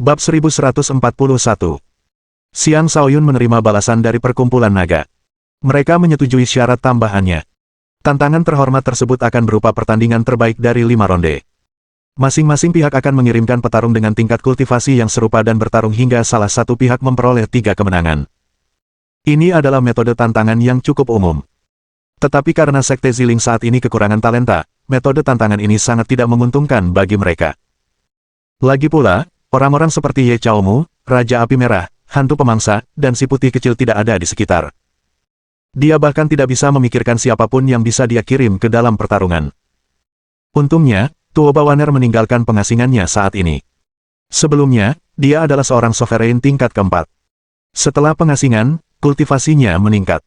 Bab 1141. Xiang Shaoyun menerima balasan dari perkumpulan naga. Mereka menyetujui syarat tambahannya. Tantangan terhormat tersebut akan berupa pertandingan terbaik dari 5 ronde. Masing-masing pihak akan mengirimkan petarung dengan tingkat kultivasi yang serupa dan bertarung hingga salah satu pihak memperoleh 3 kemenangan. Ini adalah metode tantangan yang cukup umum. Tetapi karena Sekte Ziling saat ini kekurangan talenta, metode tantangan ini sangat tidak menguntungkan bagi mereka. Lagi pula, orang-orang seperti Ye Chaomu, Raja Api Merah, Hantu Pemangsa, dan si putih kecil tidak ada di sekitar. Dia bahkan tidak bisa memikirkan siapapun yang bisa dia kirim ke dalam pertarungan. Untungnya, Tuo Bawaner meninggalkan pengasingannya saat ini. Sebelumnya, dia adalah seorang sovereign tingkat keempat. Setelah pengasingan, kultivasinya meningkat.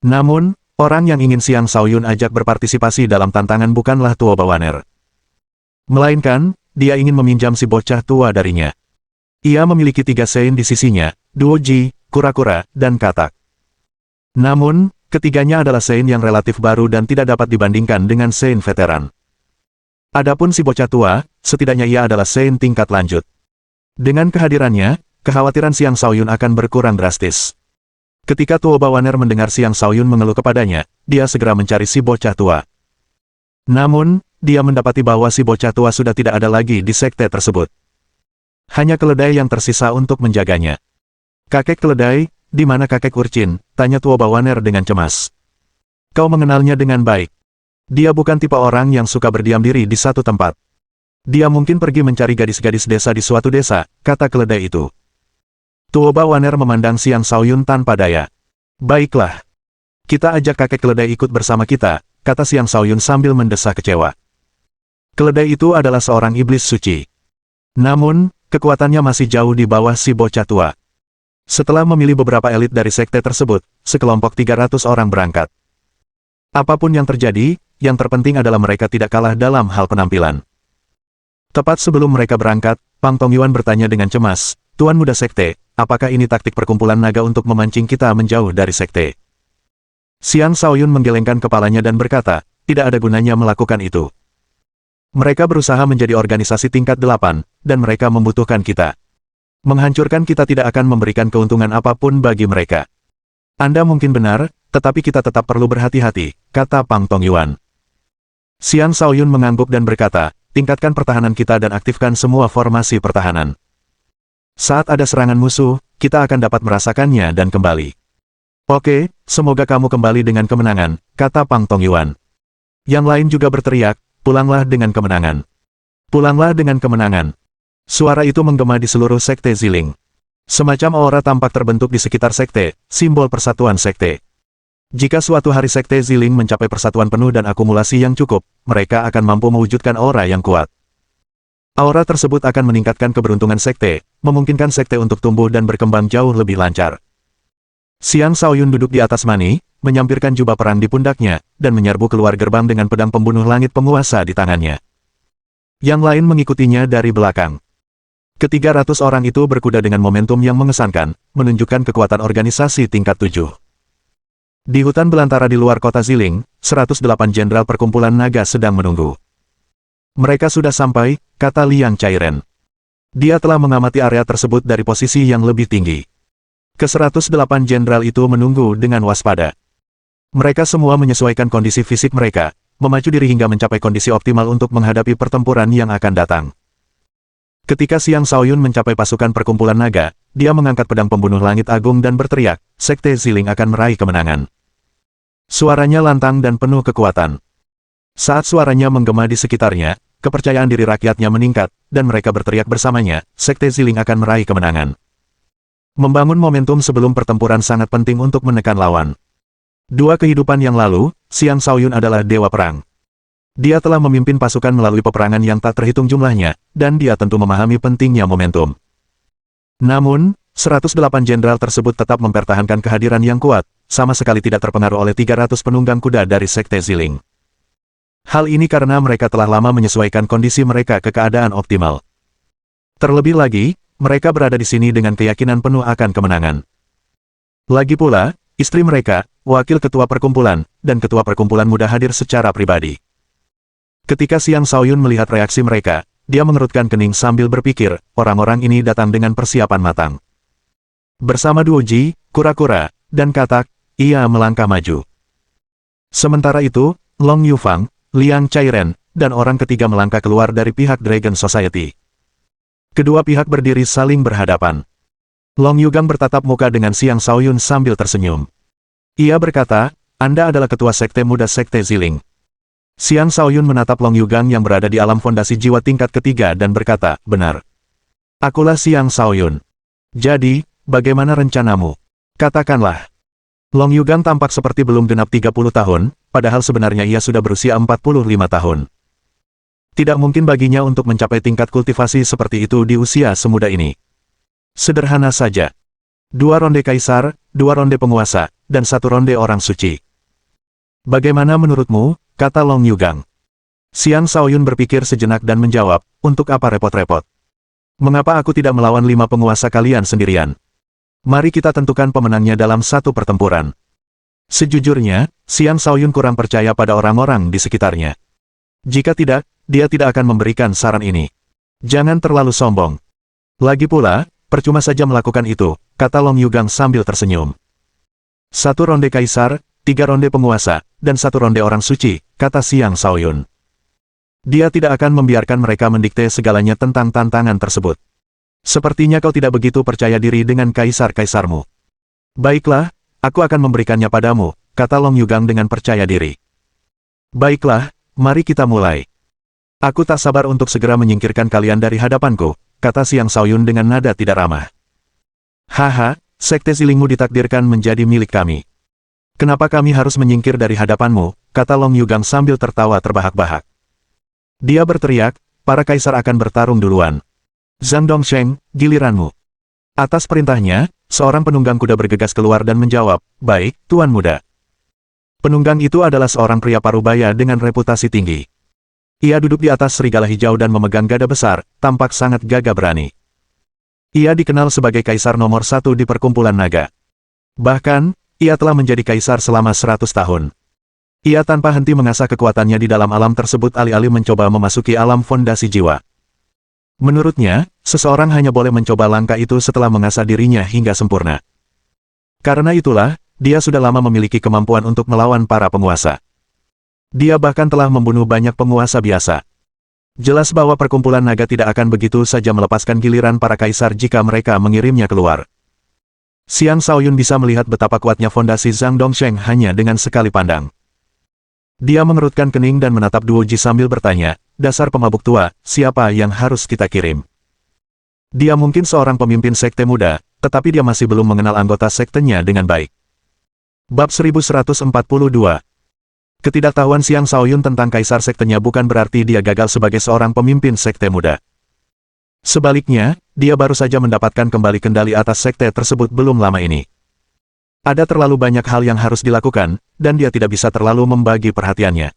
Namun, orang yang ingin Xiang Shaoyun ajak berpartisipasi dalam tantangan bukanlah Tuo Bawaner. Melainkan, dia ingin meminjam si bocah tua darinya. Ia memiliki 3 sein di sisinya, Duoji, Kura-Kura, dan Katak. Namun, ketiganya adalah sein yang relatif baru dan tidak dapat dibandingkan dengan sein veteran. Adapun si bocah tua, setidaknya ia adalah sein tingkat lanjut. Dengan kehadirannya, kekhawatiran Xiang Shaoyun akan berkurang drastis. Ketika Tuo Bawaner mendengar Xiang Shaoyun mengeluh kepadanya, dia segera mencari si bocah tua. Namun, dia mendapati bahwa si bocah tua sudah tidak ada lagi di sekte tersebut. Hanya keledai yang tersisa untuk menjaganya. Kakek keledai, di mana kakek urchin? Tanya Tuo Bawaner dengan cemas. Kau mengenalnya dengan baik. Dia bukan tipe orang yang suka berdiam diri di satu tempat. Dia mungkin pergi mencari gadis-gadis desa di suatu desa, kata keledai itu. Tuo Bawaner memandang Xiang Shaoyun tanpa daya. Baiklah. Kita ajak kakek keledai ikut bersama kita, kata Xiang Shaoyun sambil mendesah kecewa. Keledai itu adalah seorang iblis suci. Namun, kekuatannya masih jauh di bawah si bocah tua. Setelah memilih beberapa elit dari sekte tersebut, sekelompok 300 orang berangkat. Apapun yang terjadi, yang terpenting adalah mereka tidak kalah dalam hal penampilan. Tepat sebelum mereka berangkat, Pang Tongyuan bertanya dengan cemas, Tuan Muda Sekte, apakah ini taktik perkumpulan naga untuk memancing kita menjauh dari sekte? Xiang Shaoyun menggelengkan kepalanya dan berkata, tidak ada gunanya melakukan itu. Mereka berusaha menjadi organisasi tingkat 8, dan mereka membutuhkan kita. Menghancurkan kita tidak akan memberikan keuntungan apapun bagi mereka. Anda mungkin benar, tetapi kita tetap perlu berhati-hati, kata Pang Tongyuan. Xiang Shaoyun mengangguk dan berkata, tingkatkan pertahanan kita dan aktifkan semua formasi pertahanan. Saat ada serangan musuh, kita akan dapat merasakannya dan kembali. Oke, semoga kamu kembali dengan kemenangan, kata Pang Tongyuan. Yang lain juga berteriak, pulanglah dengan kemenangan. Pulanglah dengan kemenangan. Suara itu menggema di seluruh sekte Ziling. Semacam aura tampak terbentuk di sekitar sekte, simbol persatuan sekte. Jika suatu hari sekte Ziling mencapai persatuan penuh dan akumulasi yang cukup, mereka akan mampu mewujudkan aura yang kuat. Aura tersebut akan meningkatkan keberuntungan sekte, memungkinkan sekte untuk tumbuh dan berkembang jauh lebih lancar. Xiang Shaoyun duduk di atas mani, menyampirkan jubah perang di pundaknya, dan menyerbu keluar gerbang dengan pedang pembunuh langit penguasa di tangannya. Yang lain mengikutinya dari belakang. Ke-300 orang itu berkuda dengan momentum yang mengesankan, menunjukkan kekuatan organisasi tingkat 7. Di hutan belantara di luar kota Ziling, 108 jenderal perkumpulan naga sedang menunggu. Mereka sudah sampai, kata Liang Chairen. Dia telah mengamati area tersebut dari posisi yang lebih tinggi. Ke-108 jenderal itu menunggu dengan waspada. Mereka semua menyesuaikan kondisi fisik mereka, memacu diri hingga mencapai kondisi optimal untuk menghadapi pertempuran yang akan datang. Ketika Xiang Shaoyun mencapai pasukan perkumpulan naga, dia mengangkat pedang pembunuh langit agung dan berteriak, Sekte Ziling akan meraih kemenangan. Suaranya lantang dan penuh kekuatan. Saat suaranya menggema di sekitarnya, kepercayaan diri rakyatnya meningkat, dan mereka berteriak bersamanya, Sekte Ziling akan meraih kemenangan. Membangun momentum sebelum pertempuran sangat penting untuk menekan lawan. 2 kehidupan yang lalu, Xiang Shaoyun adalah dewa perang. Dia telah memimpin pasukan melalui peperangan yang tak terhitung jumlahnya, dan dia tentu memahami pentingnya momentum. Namun, 108 jenderal tersebut tetap mempertahankan kehadiran yang kuat, sama sekali tidak terpengaruh oleh 300 penunggang kuda dari Sekte Ziling. Hal ini karena mereka telah lama menyesuaikan kondisi mereka ke keadaan optimal. Terlebih lagi, mereka berada di sini dengan keyakinan penuh akan kemenangan. Lagi pula, istri mereka, wakil ketua perkumpulan, dan ketua perkumpulan muda hadir secara pribadi. Ketika Xiang Shaoyun melihat reaksi mereka, dia mengerutkan kening sambil berpikir, orang-orang ini datang dengan persiapan matang. Bersama Duoji, kura-kura, dan katak, ia melangkah maju. Sementara itu, Long Yufang, Liang Chairen, dan orang ketiga melangkah keluar dari pihak Dragon Society. Kedua pihak berdiri saling berhadapan. Long Yugang bertatap muka dengan Xiang Shaoyun sambil tersenyum. Ia berkata, Anda adalah ketua sekte muda sekte Ziling. Xiang Shaoyun menatap Long Yugang yang berada di alam fondasi jiwa tingkat ketiga dan berkata, benar. Akulah Xiang Shaoyun. Jadi, bagaimana rencanamu? Katakanlah. Long Yugang tampak seperti belum genap 30 tahun, padahal sebenarnya ia sudah berusia 45 tahun. Tidak mungkin baginya untuk mencapai tingkat kultivasi seperti itu di usia semuda ini. Sederhana saja. 2 ronde kaisar, 2 ronde penguasa, dan 1 ronde orang suci. Bagaimana menurutmu? Kata Long Yugang. Xiang Shaoyun berpikir sejenak dan menjawab, untuk apa repot-repot? Mengapa aku tidak melawan 5 penguasa kalian sendirian? Mari kita tentukan pemenangnya dalam satu pertempuran. Sejujurnya, Xiang Shaoyun kurang percaya pada orang-orang di sekitarnya. Jika tidak, dia tidak akan memberikan saran ini. Jangan terlalu sombong. Lagi pula, percuma saja melakukan itu, kata Long Yugang sambil tersenyum. 1 ronde kaisar, 3 ronde penguasa, dan 1 ronde orang suci, kata Xiang Shaoyun. Dia tidak akan membiarkan mereka mendikte segalanya tentang tantangan tersebut. Sepertinya kau tidak begitu percaya diri dengan kaisar-kaisarmu. Baiklah, aku akan memberikannya padamu, kata Long Yugang dengan percaya diri. Baiklah, mari kita mulai. Aku tak sabar untuk segera menyingkirkan kalian dari hadapanku, kata Xiang Shaoyun dengan nada tidak ramah. Haha, sekte Zilingmu ditakdirkan menjadi milik kami. Kenapa kami harus menyingkir dari hadapanmu, kata Long Yugang sambil tertawa terbahak-bahak. Dia berteriak, para kaisar akan bertarung duluan. Zhang Dongsheng, giliranmu. Atas perintahnya, seorang penunggang kuda bergegas keluar dan menjawab, baik, Tuan Muda. Penunggang itu adalah seorang pria parubaya dengan reputasi tinggi. Ia duduk di atas serigala hijau dan memegang gada besar, tampak sangat gagah berani. Ia dikenal sebagai kaisar nomor 1 di perkumpulan naga. Bahkan, ia telah menjadi kaisar selama 100 tahun. Ia tanpa henti mengasah kekuatannya di dalam alam tersebut alih-alih mencoba memasuki alam fondasi jiwa. Menurutnya, seseorang hanya boleh mencoba langkah itu setelah mengasah dirinya hingga sempurna. Karena itulah, dia sudah lama memiliki kemampuan untuk melawan para penguasa. Dia bahkan telah membunuh banyak penguasa biasa. Jelas bahwa perkumpulan naga tidak akan begitu saja melepaskan giliran para kaisar jika mereka mengirimnya keluar. Xiang Shaoyun bisa melihat betapa kuatnya fondasi Zhang Dongsheng hanya dengan sekali pandang. Dia mengerutkan kening dan menatap Duoji sambil bertanya, dasar pemabuk tua, siapa yang harus kita kirim? Dia mungkin seorang pemimpin sekte muda, tetapi dia masih belum mengenal anggota sektenya dengan baik. Bab 1142. Ketidaktahuan Xiang Shaoyun tentang kaisar sektenya bukan berarti dia gagal sebagai seorang pemimpin sekte muda. Sebaliknya, dia baru saja mendapatkan kembali kendali atas sekte tersebut belum lama ini. Ada terlalu banyak hal yang harus dilakukan, dan dia tidak bisa terlalu membagi perhatiannya.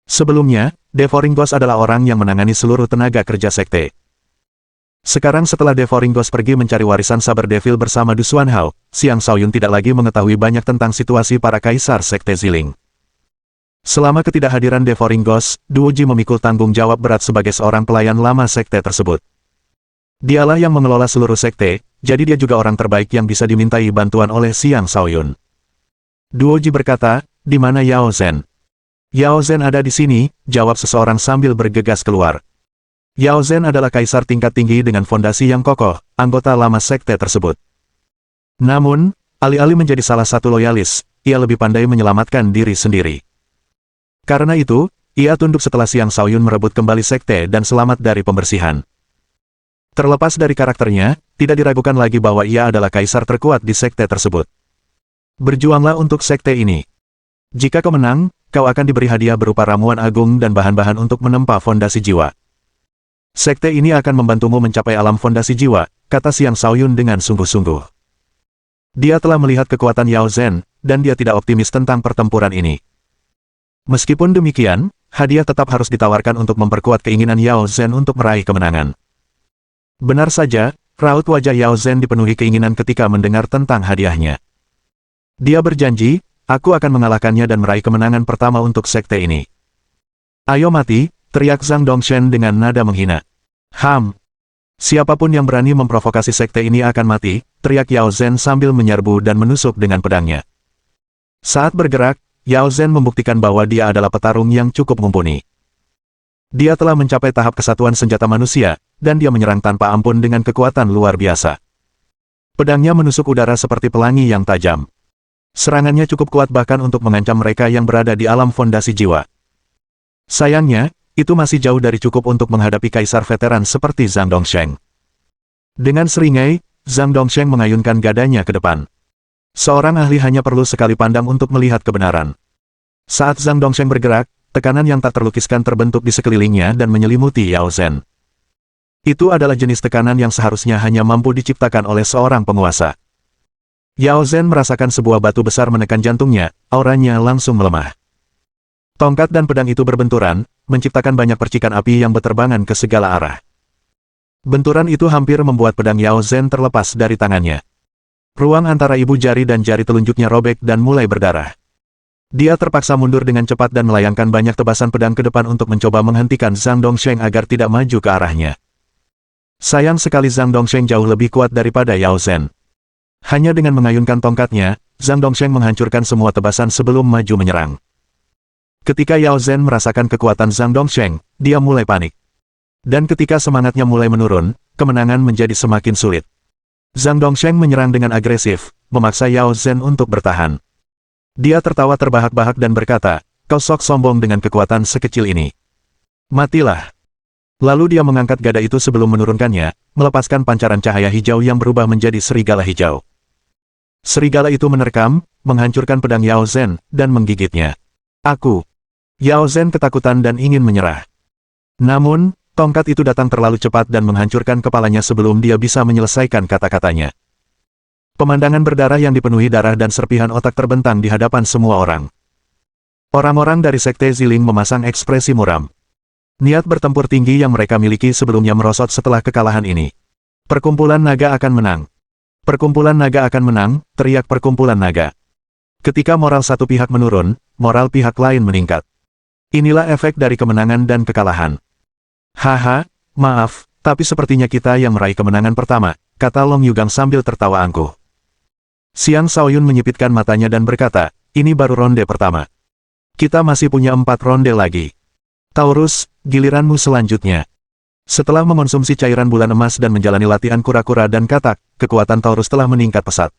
Sebelumnya, Devouring Ghost adalah orang yang menangani seluruh tenaga kerja sekte. Sekarang setelah Devouring Ghost pergi mencari warisan Saber Devil bersama Du Xuanhao, Xiang Shaoyun tidak lagi mengetahui banyak tentang situasi para kaisar sekte Ziling. Selama ketidakhadiran Devouring Ghost, Duoji memikul tanggung jawab berat sebagai seorang pelayan lama sekte tersebut. Dialah yang mengelola seluruh sekte, jadi dia juga orang terbaik yang bisa dimintai bantuan oleh Xiang Shaoyun. Duoji berkata, di mana Yao Zhen? Yao Zhen ada di sini, jawab seseorang sambil bergegas keluar. Yao Zhen adalah kaisar tingkat tinggi dengan fondasi yang kokoh, anggota lama sekte tersebut. Namun, alih-alih menjadi salah satu loyalis, ia lebih pandai menyelamatkan diri sendiri. Karena itu, ia tunduk setelah Xiang Shaoyun merebut kembali sekte dan selamat dari pembersihan. Terlepas dari karakternya, tidak diragukan lagi bahwa ia adalah kaisar terkuat di sekte tersebut. Berjuanglah untuk sekte ini. Jika kau menang, kau akan diberi hadiah berupa ramuan agung dan bahan-bahan untuk menempa fondasi jiwa. Sekte ini akan membantumu mencapai alam fondasi jiwa, kata Xiang Shaoyun dengan sungguh-sungguh. Dia telah melihat kekuatan Yao Zhen, dan dia tidak optimis tentang pertempuran ini. Meskipun demikian, hadiah tetap harus ditawarkan untuk memperkuat keinginan Yao Zhen untuk meraih kemenangan. Benar saja, raut wajah Yao Zhen dipenuhi keinginan ketika mendengar tentang hadiahnya. Dia berjanji, aku akan mengalahkannya dan meraih kemenangan pertama untuk sekte ini. Ayo mati, teriak Zhang Dongshen dengan nada menghina. Siapapun yang berani memprovokasi sekte ini akan mati, teriak Yao Zhen sambil menyerbu dan menusuk dengan pedangnya. Saat bergerak, Yao Zhen membuktikan bahwa dia adalah petarung yang cukup mumpuni. Dia telah mencapai tahap kesatuan senjata manusia, dan dia menyerang tanpa ampun dengan kekuatan luar biasa. Pedangnya menusuk udara seperti pelangi yang tajam. Serangannya cukup kuat bahkan untuk mengancam mereka yang berada di alam fondasi jiwa. Sayangnya, itu masih jauh dari cukup untuk menghadapi kaisar veteran seperti Zhang Dongsheng. Dengan seringai, Zhang Dongsheng mengayunkan gadanya ke depan. Seorang ahli hanya perlu sekali pandang untuk melihat kebenaran. Saat Zhang Dongsheng bergerak, tekanan yang tak terlukiskan terbentuk di sekelilingnya dan menyelimuti Yao Zhen. Itu adalah jenis tekanan yang seharusnya hanya mampu diciptakan oleh seorang penguasa. Yao Zhen merasakan sebuah batu besar menekan jantungnya, auranya langsung melemah. Tongkat dan pedang itu berbenturan, menciptakan banyak percikan api yang berterbangan ke segala arah. Benturan itu hampir membuat pedang Yao Zhen terlepas dari tangannya. Ruang antara ibu jari dan jari telunjuknya robek dan mulai berdarah. Dia terpaksa mundur dengan cepat dan melayangkan banyak tebasan pedang ke depan untuk mencoba menghentikan Zhang Dongsheng agar tidak maju ke arahnya. Sayang sekali Zhang Dongsheng jauh lebih kuat daripada Yao Zhen. Hanya dengan mengayunkan tongkatnya, Zhang Dongsheng menghancurkan semua tebasan sebelum maju menyerang. Ketika Yao Zhen merasakan kekuatan Zhang Dongsheng, dia mulai panik. Dan ketika semangatnya mulai menurun, kemenangan menjadi semakin sulit. Zhang Dongsheng menyerang dengan agresif, memaksa Yao Zhen untuk bertahan. Dia tertawa terbahak-bahak dan berkata, "Kau sok sombong dengan kekuatan sekecil ini. Matilah." Lalu dia mengangkat gada itu sebelum menurunkannya, melepaskan pancaran cahaya hijau yang berubah menjadi serigala hijau. Serigala itu menerkam, menghancurkan pedang Yao Zhen, dan menggigitnya. Yao Zhen ketakutan dan ingin menyerah. Namun, tongkat itu datang terlalu cepat dan menghancurkan kepalanya sebelum dia bisa menyelesaikan kata-katanya. Pemandangan berdarah yang dipenuhi darah dan serpihan otak terbentang di hadapan semua orang. Orang-orang dari Sekte Ziling memasang ekspresi muram. Niat bertempur tinggi yang mereka miliki sebelumnya merosot setelah kekalahan ini. Perkumpulan naga akan menang. Perkumpulan naga akan menang, teriak perkumpulan naga. Ketika moral satu pihak menurun, moral pihak lain meningkat. Inilah efek dari kemenangan dan kekalahan. Haha, maaf, tapi sepertinya kita yang meraih kemenangan pertama, kata Long Yugang sambil tertawa angkuh. Xiang Shaoyun menyipitkan matanya dan berkata, ini baru ronde pertama. Kita masih punya 4 ronde lagi. Taurus, giliranmu selanjutnya. Setelah mengonsumsi cairan bulan emas dan menjalani latihan kura-kura dan katak, kekuatan Taurus telah meningkat pesat.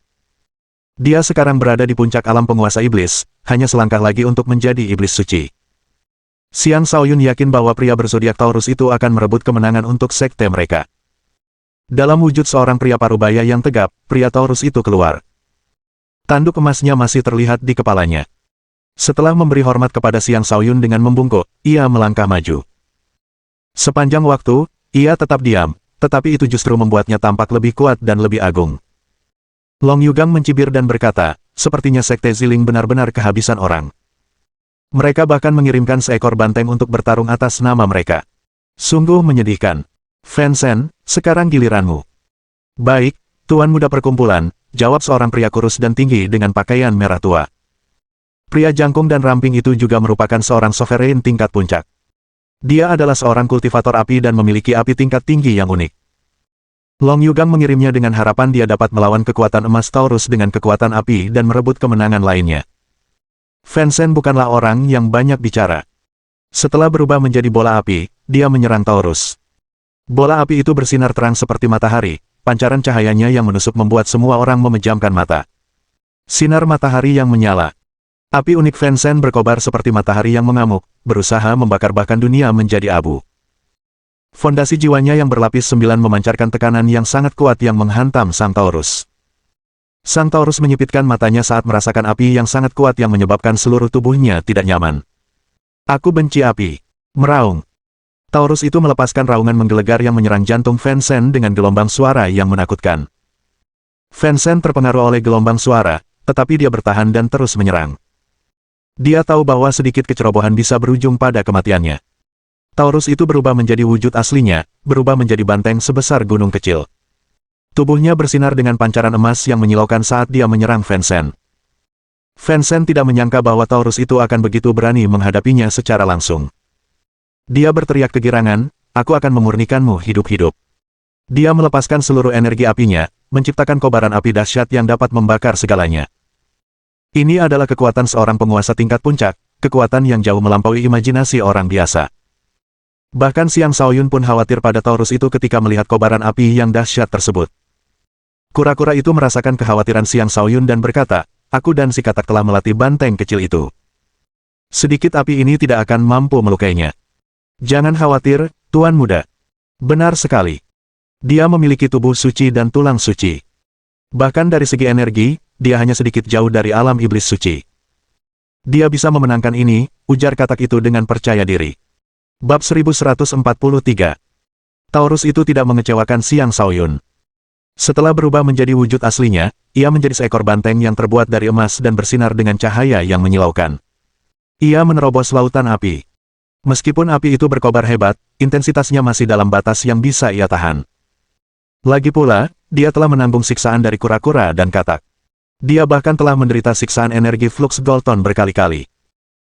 Dia sekarang berada di puncak alam penguasa iblis, hanya selangkah lagi untuk menjadi iblis suci. Xiang Shaoyun yakin bahwa pria berzodiak Taurus itu akan merebut kemenangan untuk sekte mereka. Dalam wujud seorang pria parubaya yang tegap, pria Taurus itu keluar. Tanduk emasnya masih terlihat di kepalanya. Setelah memberi hormat kepada Xiang Shaoyun dengan membungkuk, ia melangkah maju. Sepanjang waktu, ia tetap diam, tetapi itu justru membuatnya tampak lebih kuat dan lebih agung. Long Yugang mencibir dan berkata, sepertinya Sekte Ziling benar-benar kehabisan orang. Mereka bahkan mengirimkan seekor banteng untuk bertarung atas nama mereka. Sungguh menyedihkan. Fan Shen, sekarang giliranmu. Baik, Tuan Muda Perkumpulan, jawab seorang pria kurus dan tinggi dengan pakaian merah tua. Pria jangkung dan ramping itu juga merupakan seorang sovereign tingkat puncak. Dia adalah seorang kultivator api dan memiliki api tingkat tinggi yang unik. Long Yugang mengirimnya dengan harapan dia dapat melawan kekuatan emas Taurus dengan kekuatan api dan merebut kemenangan lainnya. Fan Shen bukanlah orang yang banyak bicara. Setelah berubah menjadi bola api, dia menyerang Taurus. Bola api itu bersinar terang seperti matahari, pancaran cahayanya yang menusuk membuat semua orang memejamkan mata. Sinar matahari yang menyala. Api unik Fan Shen berkobar seperti matahari yang mengamuk, berusaha membakar bahkan dunia menjadi abu. Fondasi jiwanya yang berlapis 9 memancarkan tekanan yang sangat kuat yang menghantam Sang Taurus. Sang Taurus menyipitkan matanya saat merasakan api yang sangat kuat yang menyebabkan seluruh tubuhnya tidak nyaman. Aku benci api. Meraung. Taurus itu melepaskan raungan menggelegar yang menyerang jantung Fan Shen dengan gelombang suara yang menakutkan. Fan Shen terpengaruh oleh gelombang suara, tetapi dia bertahan dan terus menyerang. Dia tahu bahwa sedikit kecerobohan bisa berujung pada kematiannya. Taurus itu berubah menjadi wujud aslinya, berubah menjadi banteng sebesar gunung kecil. Tubuhnya bersinar dengan pancaran emas yang menyilaukan saat dia menyerang Fan Shen. Fan Shen tidak menyangka bahwa Taurus itu akan begitu berani menghadapinya secara langsung. Dia berteriak kegirangan, aku akan memurnikanmu hidup-hidup. Dia melepaskan seluruh energi apinya, menciptakan kobaran api dahsyat yang dapat membakar segalanya. Ini adalah kekuatan seorang penguasa tingkat puncak, kekuatan yang jauh melampaui imajinasi orang biasa. Bahkan Xiang Shaoyun pun khawatir pada Taurus itu ketika melihat kobaran api yang dahsyat tersebut. Kura-kura itu merasakan kekhawatiran Xiang Shaoyun dan berkata, aku dan si katak telah melatih banteng kecil itu. Sedikit api ini tidak akan mampu melukainya. Jangan khawatir, Tuan Muda. Benar sekali. Dia memiliki tubuh suci dan tulang suci. Bahkan dari segi energi, dia hanya sedikit jauh dari alam iblis suci. Dia bisa memenangkan ini, ujar katak itu dengan percaya diri. Bab 1143. Taurus itu tidak mengecewakan Xiang Shaoyun. Setelah berubah menjadi wujud aslinya, ia menjadi seekor banteng yang terbuat dari emas dan bersinar dengan cahaya yang menyilaukan. Ia menerobos lautan api. Meskipun api itu berkobar hebat, intensitasnya masih dalam batas yang bisa ia tahan. Lagi pula, dia telah menanggung siksaan dari kura-kura dan katak. Dia bahkan telah menderita siksaan energi flux Golton berkali-kali.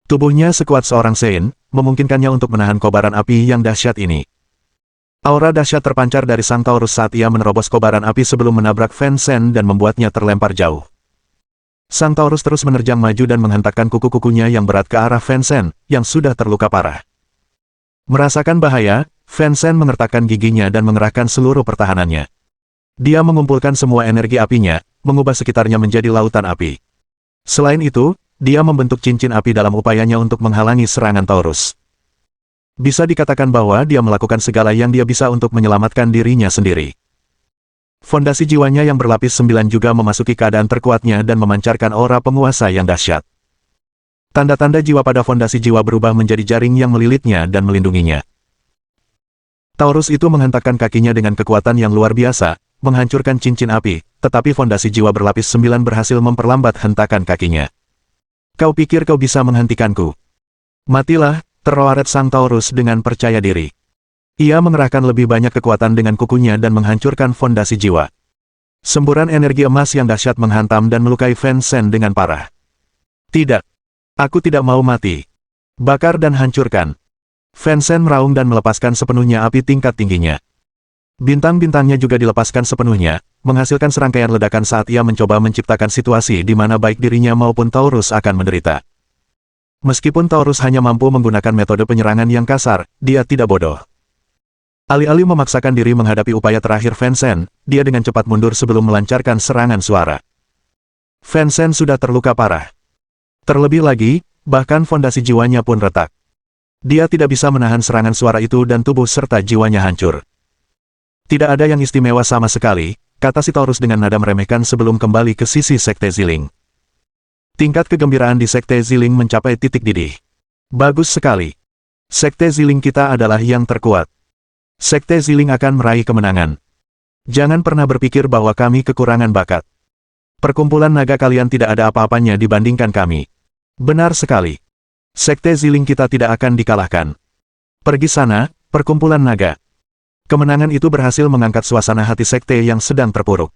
Tubuhnya sekuat seorang Sein, memungkinkannya untuk menahan kobaran api yang dahsyat ini. Aura dahsyat terpancar dari sang Taurus saat ia menerobos kobaran api sebelum menabrak Fan Shen dan membuatnya terlempar jauh. Sang Taurus terus menerjang maju dan menghentakkan kuku-kukunya yang berat ke arah Fan Shen, yang sudah terluka parah. Merasakan bahaya, Fan Shen mengertakkan giginya dan mengerahkan seluruh pertahanannya. Dia mengumpulkan semua energi apinya, mengubah sekitarnya menjadi lautan api. Selain itu, dia membentuk cincin api dalam upayanya untuk menghalangi serangan Taurus. Bisa dikatakan bahwa dia melakukan segala yang dia bisa untuk menyelamatkan dirinya sendiri. Fondasi jiwanya yang berlapis 9 juga memasuki keadaan terkuatnya dan memancarkan aura penguasa yang dahsyat. Tanda-tanda jiwa pada fondasi jiwa berubah menjadi jaring yang melilitnya dan melindunginya. Taurus itu menghentakkan kakinya dengan kekuatan yang luar biasa, menghancurkan cincin api, tetapi fondasi jiwa berlapis 9 berhasil memperlambat hentakan kakinya. Kau pikir kau bisa menghentikanku? Matilah, terwaret sang Taurus dengan percaya diri. Ia mengerahkan lebih banyak kekuatan dengan kukunya dan menghancurkan fondasi jiwa. Semburan energi emas yang dahsyat menghantam dan melukai Fan Shen dengan parah. Tidak. Aku tidak mau mati. Bakar dan hancurkan. Fan Shen meraung dan melepaskan sepenuhnya api tingkat tingginya. Bintang-bintangnya juga dilepaskan sepenuhnya, menghasilkan serangkaian ledakan saat ia mencoba menciptakan situasi di mana baik dirinya maupun Taurus akan menderita. Meskipun Taurus hanya mampu menggunakan metode penyerangan yang kasar, dia tidak bodoh. Alih-alih memaksakan diri menghadapi upaya terakhir Fan Shen, dia dengan cepat mundur sebelum melancarkan serangan suara. Fan Shen sudah terluka parah. Terlebih lagi, bahkan fondasi jiwanya pun retak. Dia tidak bisa menahan serangan suara itu dan tubuh serta jiwanya hancur. Tidak ada yang istimewa sama sekali, kata si Taurus dengan nada meremehkan sebelum kembali ke sisi Sekte Ziling. Tingkat kegembiraan di Sekte Ziling mencapai titik didih. Bagus sekali. Sekte Ziling kita adalah yang terkuat. Sekte Ziling akan meraih kemenangan. Jangan pernah berpikir bahwa kami kekurangan bakat. Perkumpulan naga kalian tidak ada apa-apanya dibandingkan kami. Benar sekali. Sekte Ziling kita tidak akan dikalahkan. Pergi sana, perkumpulan naga. Kemenangan itu berhasil mengangkat suasana hati sekte yang sedang terpuruk.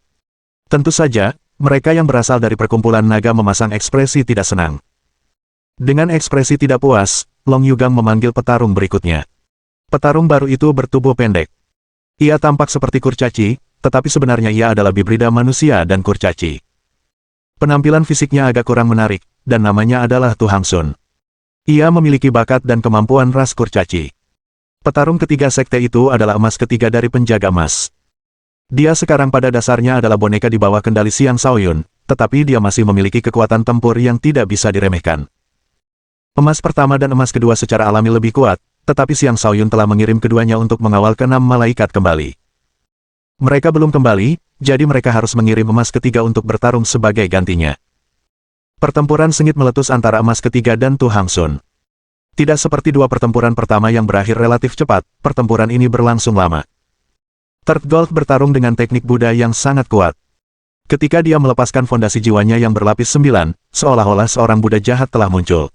Tentu saja, mereka yang berasal dari perkumpulan naga memasang ekspresi tidak senang. Dengan ekspresi tidak puas, Long Yugang memanggil petarung berikutnya. Petarung baru itu bertubuh pendek. Ia tampak seperti kurcaci, tetapi sebenarnya ia adalah hibrida manusia dan kurcaci. Penampilan fisiknya agak kurang menarik, dan namanya adalah Tu Hang Sun. Ia memiliki bakat dan kemampuan ras kurcaci. Petarung ketiga sekte itu adalah emas ketiga dari penjaga emas. Dia sekarang pada dasarnya adalah boneka di bawah kendali Xiang Shaoyun, tetapi dia masih memiliki kekuatan tempur yang tidak bisa diremehkan. Emas pertama dan emas kedua secara alami lebih kuat, tetapi Xiang Shaoyun telah mengirim keduanya untuk mengawal keenam malaikat kembali. Mereka belum kembali, jadi mereka harus mengirim emas ketiga untuk bertarung sebagai gantinya. Pertempuran sengit meletus antara emas ketiga dan Tu Hang Sun. Tidak seperti dua pertempuran pertama yang berakhir relatif cepat, pertempuran ini berlangsung lama. Third Gold bertarung dengan teknik Buddha yang sangat kuat. Ketika dia melepaskan fondasi jiwanya yang berlapis 9, seolah-olah seorang Buddha jahat telah muncul.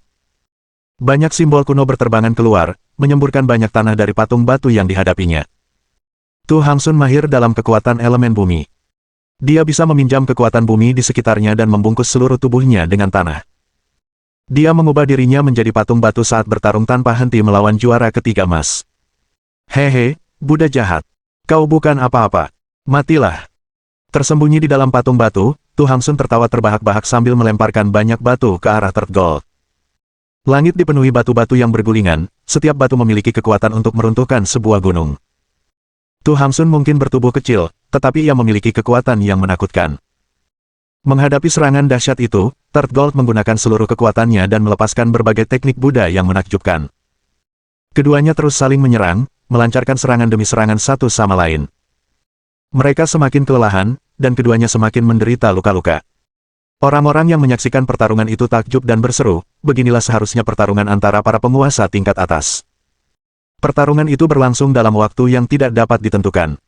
Banyak simbol kuno berterbangan keluar, menyemburkan banyak tanah dari patung batu yang dihadapinya. Tu Hang Sun mahir dalam kekuatan elemen bumi. Dia bisa meminjam kekuatan bumi di sekitarnya dan membungkus seluruh tubuhnya dengan tanah. Dia mengubah dirinya menjadi patung batu saat bertarung tanpa henti melawan juara ketiga emas. Hehe, Buddha jahat. Kau bukan apa-apa. Matilah. Tersembunyi di dalam patung batu, Tu Hang Sun tertawa terbahak-bahak sambil melemparkan banyak batu ke arah Third Gold. Langit dipenuhi batu-batu yang bergulingan, setiap batu memiliki kekuatan untuk meruntuhkan sebuah gunung. Tu Hang Sun mungkin bertubuh kecil, tetapi ia memiliki kekuatan yang menakutkan. Menghadapi serangan dahsyat itu, Third Gold menggunakan seluruh kekuatannya dan melepaskan berbagai teknik Buddha yang menakjubkan. Keduanya terus saling menyerang, melancarkan serangan demi serangan satu sama lain. Mereka semakin kelelahan, dan keduanya semakin menderita luka-luka. Orang-orang yang menyaksikan pertarungan itu takjub dan berseru, beginilah seharusnya pertarungan antara para penguasa tingkat atas. Pertarungan itu berlangsung dalam waktu yang tidak dapat ditentukan.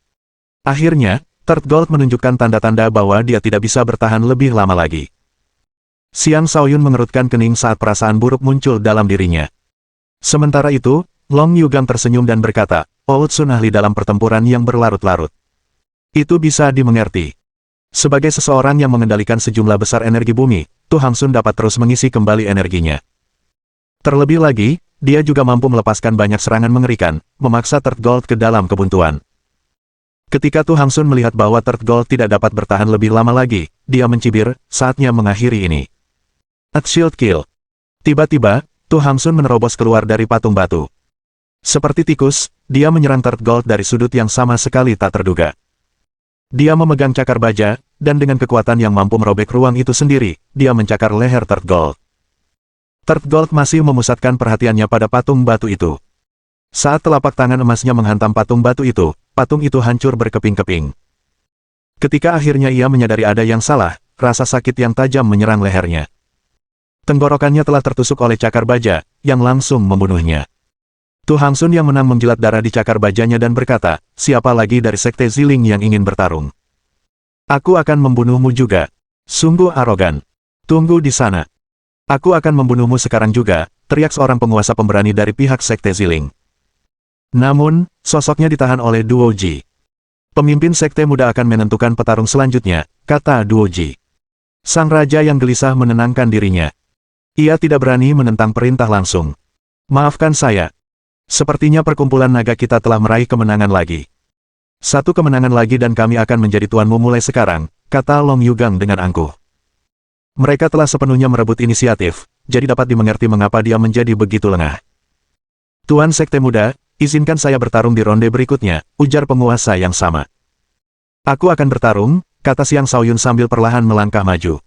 Akhirnya, Third Gold menunjukkan tanda-tanda bahwa dia tidak bisa bertahan lebih lama lagi. Xiang Shaoyun mengerutkan kening saat perasaan buruk muncul dalam dirinya. Sementara itu, Long Yugang tersenyum dan berkata, Old Sun ahli dalam pertempuran yang berlarut-larut. Itu bisa dimengerti. Sebagai seseorang yang mengendalikan sejumlah besar energi bumi, Tu Hang Sun dapat terus mengisi kembali energinya. Terlebih lagi, dia juga mampu melepaskan banyak serangan mengerikan, memaksa Third Gold ke dalam kebuntuan. Ketika Tu Hang Sun melihat bahwa Third Gold tidak dapat bertahan lebih lama lagi, dia mencibir, saatnya mengakhiri ini. Shield Kill. Tiba-tiba, Tu Hang Sun menerobos keluar dari patung batu. Seperti tikus, dia menyerang Third Gold dari sudut yang sama sekali tak terduga. Dia memegang cakar baja, dan dengan kekuatan yang mampu merobek ruang itu sendiri, dia mencakar leher Third Gold. Third Gold masih memusatkan perhatiannya pada patung batu itu. Saat telapak tangan emasnya menghantam patung batu itu hancur berkeping-keping. Ketika akhirnya ia menyadari ada yang salah, rasa sakit yang tajam menyerang lehernya. Tenggorokannya telah tertusuk oleh cakar baja, yang langsung membunuhnya. Tu Hang Sun yang menang menjilat darah di cakar bajanya dan berkata, siapa lagi dari Sekte Ziling yang ingin bertarung? Aku akan membunuhmu juga. Sungguh arogan. Tunggu di sana. Aku akan membunuhmu sekarang juga, teriak seorang penguasa pemberani dari pihak Sekte Ziling. Namun, sosoknya ditahan oleh Duo Ji. Pemimpin Sekte Muda akan menentukan petarung selanjutnya, kata Duo Ji. Sang raja yang gelisah menenangkan dirinya. Ia tidak berani menentang perintah langsung. Maafkan saya. Sepertinya perkumpulan naga kita telah meraih kemenangan lagi. Satu kemenangan lagi dan kami akan menjadi tuanmu mulai sekarang, kata Long Yugang dengan angkuh. Mereka telah sepenuhnya merebut inisiatif, jadi dapat dimengerti mengapa dia menjadi begitu lengah. Tuan Sekte Muda, izinkan saya bertarung di ronde berikutnya, ujar penguasa yang sama. Aku akan bertarung, kata Xiang Shaoyun sambil perlahan melangkah maju.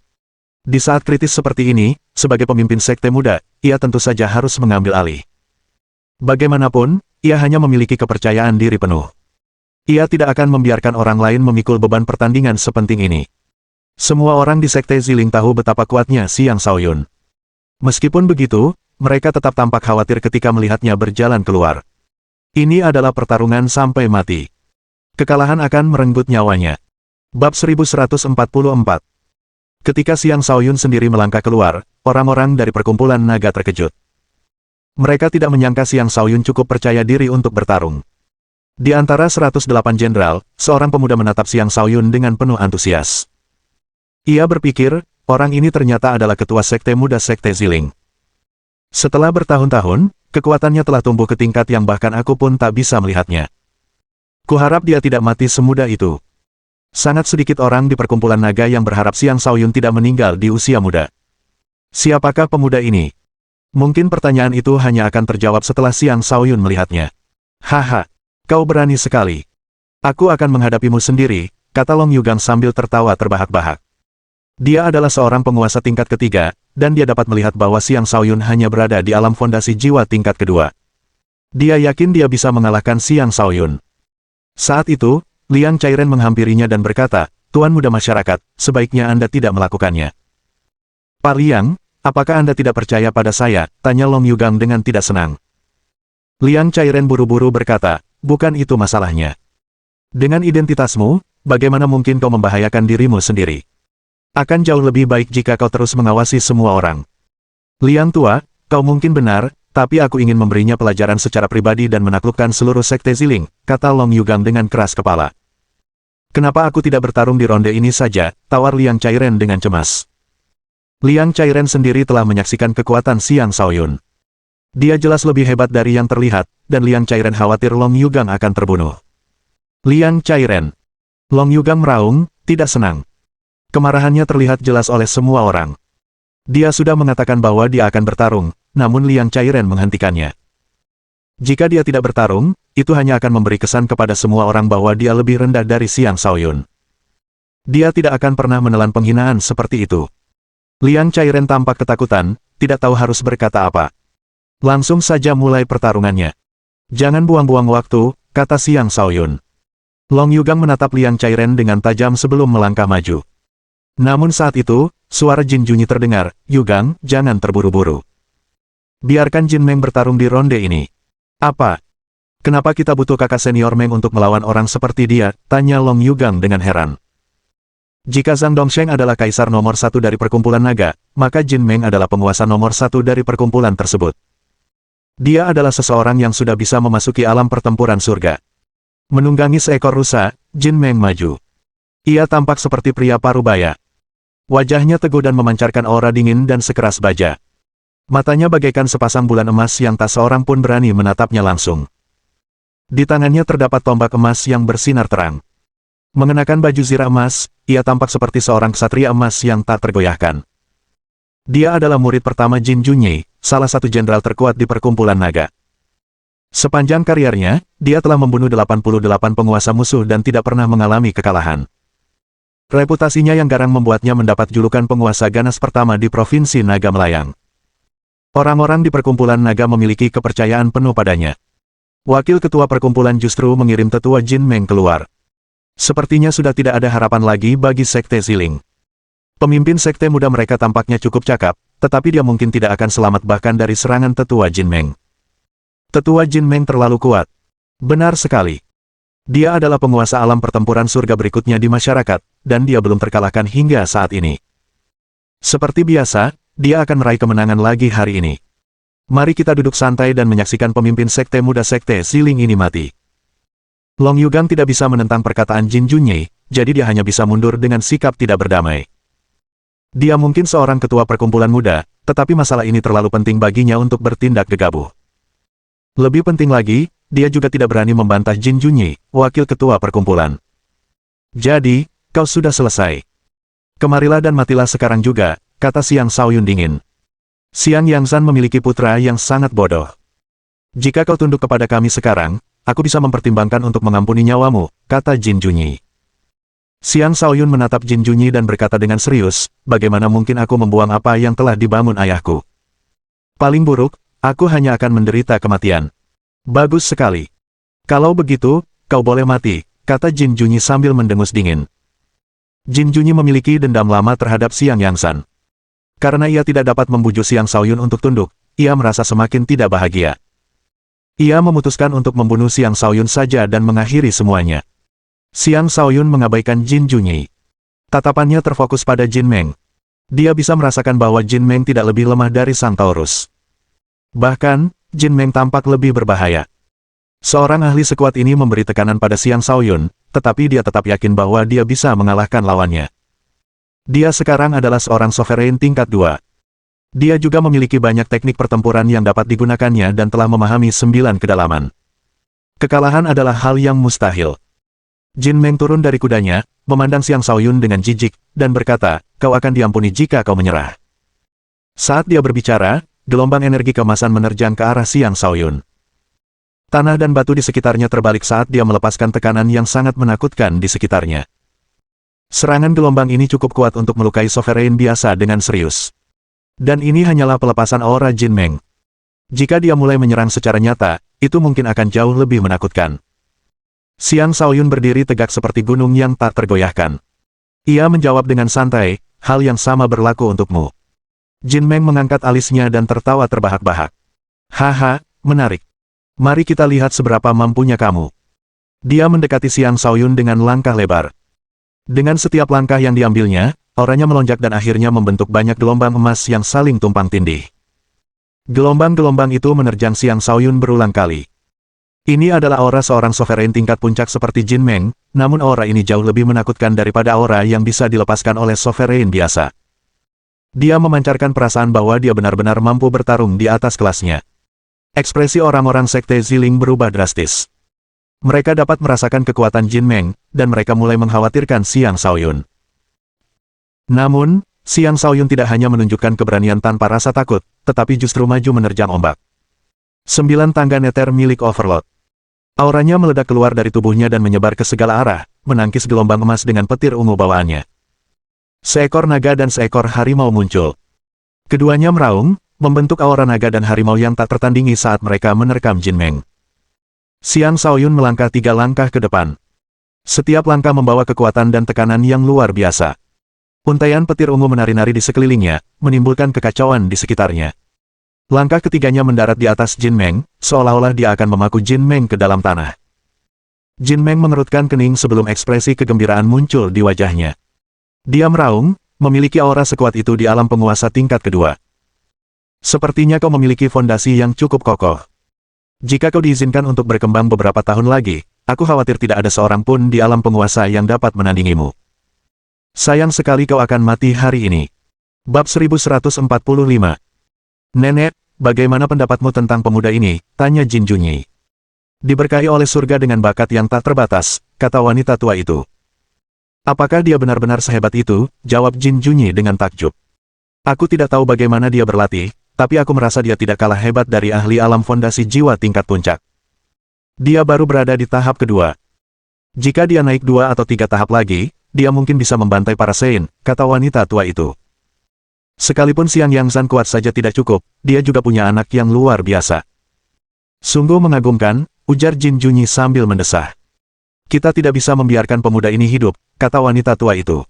Di saat kritis seperti ini, sebagai pemimpin Sekte Muda, ia tentu saja harus mengambil alih. Bagaimanapun, ia hanya memiliki kepercayaan diri penuh. Ia tidak akan membiarkan orang lain memikul beban pertandingan sepenting ini. Semua orang di Sekte Ziling tahu betapa kuatnya Xiang Shaoyun. Meskipun begitu, mereka tetap tampak khawatir ketika melihatnya berjalan keluar. Ini adalah pertarungan sampai mati. Kekalahan akan merenggut nyawanya. Bab 1144. Ketika Xiang Shaoyun sendiri melangkah keluar, orang-orang dari perkumpulan naga terkejut. Mereka tidak menyangka Xiang Shaoyun cukup percaya diri untuk bertarung. Di antara 108 jenderal, seorang pemuda menatap Xiang Shaoyun dengan penuh antusias. Ia berpikir, orang ini ternyata adalah ketua Sekte Muda Sekte Ziling. Setelah bertahun-tahun, kekuatannya telah tumbuh ke tingkat yang bahkan aku pun tak bisa melihatnya. Kuharap dia tidak mati semudah itu. Sangat sedikit orang di perkumpulan naga yang berharap Xiang Shaoyun tidak meninggal di usia muda. Siapakah pemuda ini? Mungkin pertanyaan itu hanya akan terjawab setelah Xiang Shaoyun melihatnya. Haha, kau berani sekali. Aku akan menghadapimu sendiri, kata Long Yugang sambil tertawa terbahak-bahak. Dia adalah seorang penguasa tingkat ketiga, dan dia dapat melihat bahwa Xiang Shaoyun hanya berada di alam fondasi jiwa tingkat kedua. Dia yakin dia bisa mengalahkan Xiang Shaoyun. Saat itu, Liang Chairen menghampirinya dan berkata, Tuan muda masyarakat, sebaiknya Anda tidak melakukannya. Pak Liang, apakah Anda tidak percaya pada saya? Tanya Long Yugang dengan tidak senang. Liang Chairen buru-buru berkata, bukan itu masalahnya. Dengan identitasmu, bagaimana mungkin kau membahayakan dirimu sendiri? Akan jauh lebih baik jika kau terus mengawasi semua orang. Liang tua, kau mungkin benar, tapi aku ingin memberinya pelajaran secara pribadi dan menaklukkan seluruh Sekte Ziling, kata Long Yugang dengan keras kepala. Kenapa aku tidak bertarung di ronde ini saja? Tawar Liang Chairen dengan cemas. Liang Chairen sendiri telah menyaksikan kekuatan Xiang Shaoyun. Dia jelas lebih hebat dari yang terlihat, dan Liang Chairen khawatir Long Yugang akan terbunuh. Liang Chairen. Long Yugang meraung, tidak senang. Kemarahannya terlihat jelas oleh semua orang. Dia sudah mengatakan bahwa dia akan bertarung, namun Liang Chairen menghentikannya. Jika dia tidak bertarung, itu hanya akan memberi kesan kepada semua orang bahwa dia lebih rendah dari Xiang Shaoyun. Dia tidak akan pernah menelan penghinaan seperti itu. Liang Chairen tampak ketakutan, tidak tahu harus berkata apa. Langsung saja mulai pertarungannya. Jangan buang-buang waktu, kata Xiang Shaoyun. Long Yugang menatap Liang Chairen dengan tajam sebelum melangkah maju. Namun saat itu, suara Jin Junyi terdengar, Yugang, jangan terburu-buru. Biarkan Jin Meng bertarung di ronde ini. Apa? Kenapa kita butuh kakak senior Meng untuk melawan orang seperti dia? Tanya Long Yugang dengan heran. Jika Zhang Dongsheng adalah kaisar nomor 1 dari perkumpulan naga, maka Jin Meng adalah penguasa nomor 1 dari perkumpulan tersebut. Dia adalah seseorang yang sudah bisa memasuki alam pertempuran surga. Menunggangi seekor rusa, Jin Meng maju. Ia tampak seperti pria parubaya. Wajahnya teguh dan memancarkan aura dingin dan sekeras baja. Matanya bagaikan sepasang bulan emas yang tak seorang pun berani menatapnya langsung. Di tangannya terdapat tombak emas yang bersinar terang. Mengenakan baju zirah emas, ia tampak seperti seorang ksatria emas yang tak tergoyahkan. Dia adalah murid pertama Jin Junyi, salah satu jenderal terkuat di perkumpulan naga. Sepanjang kariernya, dia telah membunuh 88 penguasa musuh dan tidak pernah mengalami kekalahan. Reputasinya yang garang membuatnya mendapat julukan penguasa ganas pertama di Provinsi Naga Melayang. Orang-orang di perkumpulan naga memiliki kepercayaan penuh padanya. Wakil ketua perkumpulan justru mengirim tetua Jin Meng keluar. Sepertinya sudah tidak ada harapan lagi bagi Sekte Ziling. Pemimpin sekte muda mereka tampaknya cukup cakap, tetapi dia mungkin tidak akan selamat bahkan dari serangan tetua Jin Meng. Tetua Jin Meng terlalu kuat. Benar sekali. Dia adalah penguasa alam pertempuran surga berikutnya di masyarakat, dan dia belum terkalahkan hingga saat ini. Seperti biasa, dia akan meraih kemenangan lagi hari ini. Mari kita duduk santai dan menyaksikan pemimpin sekte muda Sekte Ziling ini mati. Long Yugang tidak bisa menentang perkataan Jin Junyi, jadi dia hanya bisa mundur dengan sikap tidak berdamai. Dia mungkin seorang ketua perkumpulan muda, tetapi masalah ini terlalu penting baginya untuk bertindak gegabah. Lebih penting lagi, dia juga tidak berani membantah Jin Junyi, wakil ketua perkumpulan. Jadi, kau sudah selesai. Kemarilah dan matilah sekarang juga, kata Xiang Shaoyun dingin. Xiang Yangzhan memiliki putra yang sangat bodoh. Jika kau tunduk kepada kami sekarang, aku bisa mempertimbangkan untuk mengampuni nyawamu, kata Jin Junyi. Xiang Shaoyun menatap Jin Junyi dan berkata dengan serius, bagaimana mungkin aku membuang apa yang telah dibangun ayahku? Paling buruk, aku hanya akan menderita kematian. Bagus sekali. Kalau begitu, kau boleh mati, kata Jin Junyi sambil mendengus dingin. Jin Junyi memiliki dendam lama terhadap Xiang Yangzhan. Karena ia tidak dapat membujuk Xiang Shaoyun untuk tunduk, ia merasa semakin tidak bahagia. Ia memutuskan untuk membunuh Xiang Shaoyun saja dan mengakhiri semuanya. Xiang Shaoyun mengabaikan Jin Junyi. Tatapannya terfokus pada Jin Meng. Dia bisa merasakan bahwa Jin Meng tidak lebih lemah dari sang Taurus. Bahkan, Jin Meng tampak lebih berbahaya. Seorang ahli sekuat ini memberi tekanan pada Xiang Shaoyun, tetapi dia tetap yakin bahwa dia bisa mengalahkan lawannya. Dia sekarang adalah seorang sovereign tingkat 2. Dia juga memiliki banyak teknik pertempuran yang dapat digunakannya dan telah memahami 9 kedalaman. Kekalahan adalah hal yang mustahil. Jin Meng turun dari kudanya, memandang Xiang Shaoyun dengan jijik, dan berkata, kau akan diampuni jika kau menyerah. Saat dia berbicara, gelombang energi kemasan menerjang ke arah Xiang Shaoyun. Tanah dan batu di sekitarnya terbalik saat dia melepaskan tekanan yang sangat menakutkan di sekitarnya. Serangan gelombang ini cukup kuat untuk melukai sovereign biasa dengan serius. Dan ini hanyalah pelepasan aura Jin Meng. Jika dia mulai menyerang secara nyata, itu mungkin akan jauh lebih menakutkan. Xiang Shaoyun berdiri tegak seperti gunung yang tak tergoyahkan. Ia menjawab dengan santai, hal yang sama berlaku untukmu. Jin Meng mengangkat alisnya dan tertawa terbahak-bahak. Haha, menarik. Mari kita lihat seberapa mampunya kamu. Dia mendekati Xiang Shaoyun dengan langkah lebar. Dengan setiap langkah yang diambilnya, auranya melonjak dan akhirnya membentuk banyak gelombang emas yang saling tumpang tindih. Gelombang-gelombang itu menerjang Xiang Shaoyun berulang kali. Ini adalah aura seorang sovereign tingkat puncak seperti Jin Meng, namun aura ini jauh lebih menakutkan daripada aura yang bisa dilepaskan oleh sovereign biasa. Dia memancarkan perasaan bahwa dia benar-benar mampu bertarung di atas kelasnya. Ekspresi orang-orang Sekte Ziling berubah drastis. Mereka dapat merasakan kekuatan Jin Meng, dan mereka mulai mengkhawatirkan Xiang Shaoyun. Namun, Xiang Shaoyun tidak hanya menunjukkan keberanian tanpa rasa takut, tetapi justru maju menerjang ombak. 9 tangga neter milik Overlord. Auranya meledak keluar dari tubuhnya dan menyebar ke segala arah, menangkis gelombang emas dengan petir ungu bawaannya. Seekor naga dan seekor harimau muncul. Keduanya meraung, membentuk aura naga dan harimau yang tak tertandingi saat mereka menerkam Jin Meng. Xiang Shaoyun melangkah 3 langkah ke depan. Setiap langkah membawa kekuatan dan tekanan yang luar biasa. Untaian petir ungu menari-nari di sekelilingnya, menimbulkan kekacauan di sekitarnya. Langkah ketiganya mendarat di atas Jin Meng, seolah-olah dia akan memaku Jin Meng ke dalam tanah. Jin Meng mengerutkan kening sebelum ekspresi kegembiraan muncul di wajahnya. Dia meraung, memiliki aura sekuat itu di alam penguasa tingkat kedua. Sepertinya kau memiliki fondasi yang cukup kokoh. Jika kau diizinkan untuk berkembang beberapa tahun lagi, aku khawatir tidak ada seorang pun di alam penguasa yang dapat menandingimu. Sayang sekali kau akan mati hari ini. Bab 1145. Nenek, bagaimana pendapatmu tentang pemuda ini? Tanya Jin Junyi. Diberkahi oleh surga dengan bakat yang tak terbatas, kata wanita tua itu. Apakah dia benar-benar sehebat itu? Jawab Jin Junyi dengan takjub. Aku tidak tahu bagaimana dia berlatih, tapi aku merasa dia tidak kalah hebat dari ahli alam fondasi jiwa tingkat puncak. Dia baru berada di tahap kedua. Jika dia naik 2 atau 3 tahap lagi, dia mungkin bisa membantai para Sein, kata wanita tua itu. Sekalipun Xiang Yangzhan kuat saja tidak cukup, dia juga punya anak yang luar biasa. Sungguh mengagumkan, ujar Jin Junyi sambil mendesah. Kita tidak bisa membiarkan pemuda ini hidup, kata wanita tua itu.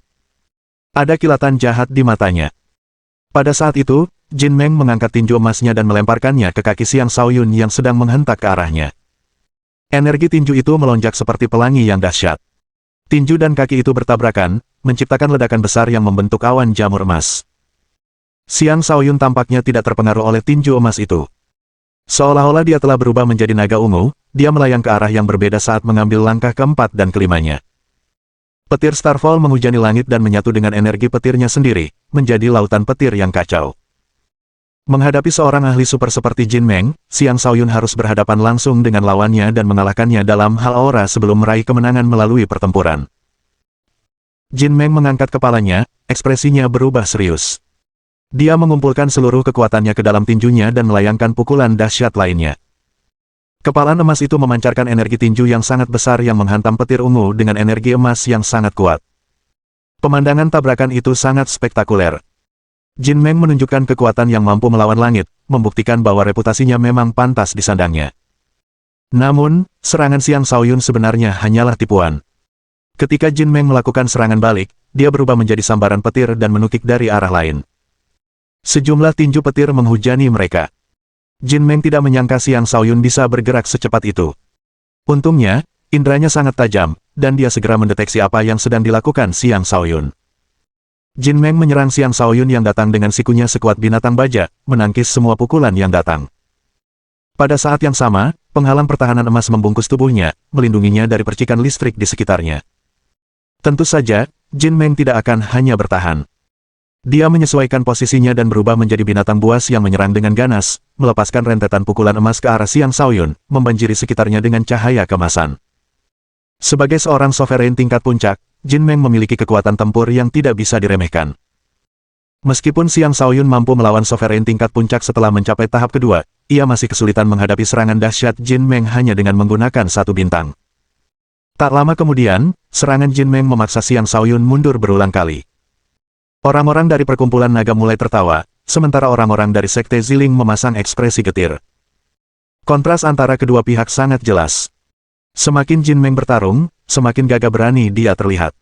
Ada kilatan jahat di matanya. Pada saat itu, Jin Meng mengangkat tinju emasnya dan melemparkannya ke kaki Xiang Shaoyun yang sedang menghentak ke arahnya. Energi tinju itu melonjak seperti pelangi yang dahsyat. Tinju dan kaki itu bertabrakan, menciptakan ledakan besar yang membentuk awan jamur emas. Xiang Shaoyun tampaknya tidak terpengaruh oleh tinju emas itu. Seolah-olah dia telah berubah menjadi naga ungu, dia melayang ke arah yang berbeda saat mengambil langkah keempat dan kelimanya. Petir Starfall menghujani langit dan menyatu dengan energi petirnya sendiri, menjadi lautan petir yang kacau. Menghadapi seorang ahli super seperti Jin Meng, Xiang Shaoyun harus berhadapan langsung dengan lawannya dan mengalahkannya dalam hal aura sebelum meraih kemenangan melalui pertempuran. Jin Meng mengangkat kepalanya, ekspresinya berubah serius. Dia mengumpulkan seluruh kekuatannya ke dalam tinjunya dan melayangkan pukulan dahsyat lainnya. Kepalan emas itu memancarkan energi tinju yang sangat besar yang menghantam petir ungu dengan energi emas yang sangat kuat. Pemandangan tabrakan itu sangat spektakuler. Jin Meng menunjukkan kekuatan yang mampu melawan langit, membuktikan bahwa reputasinya memang pantas disandangnya. Namun, serangan Xiang Shaoyun sebenarnya hanyalah tipuan. Ketika Jin Meng melakukan serangan balik, dia berubah menjadi sambaran petir dan menukik dari arah lain. Sejumlah tinju petir menghujani mereka. Jin Meng tidak menyangka Xiang Shaoyun bisa bergerak secepat itu. Untungnya, indranya sangat tajam, dan dia segera mendeteksi apa yang sedang dilakukan Xiang Shaoyun. Jin Meng menyerang Xiang Shaoyun yang datang dengan sikunya sekuat binatang baja, menangkis semua pukulan yang datang. Pada saat yang sama, penghalang pertahanan emas membungkus tubuhnya, melindunginya dari percikan listrik di sekitarnya. Tentu saja, Jin Meng tidak akan hanya bertahan. Dia menyesuaikan posisinya dan berubah menjadi binatang buas yang menyerang dengan ganas, melepaskan rentetan pukulan emas ke arah Xiang Shaoyun, membanjiri sekitarnya dengan cahaya kemasan. Sebagai seorang sovereign tingkat puncak, Jin Meng memiliki kekuatan tempur yang tidak bisa diremehkan. Meskipun Xiang Shaoyun mampu melawan sovereign tingkat puncak setelah mencapai tahap kedua, ia masih kesulitan menghadapi serangan dahsyat Jin Meng hanya dengan menggunakan 1 bintang. Tak lama kemudian, serangan Jin Meng memaksa Xiang Shaoyun mundur berulang kali. Orang-orang dari perkumpulan naga mulai tertawa, sementara orang-orang dari Sekte Ziling memasang ekspresi getir. Kontras antara kedua pihak sangat jelas. Semakin Jin Meng bertarung, semakin gagah berani dia terlihat.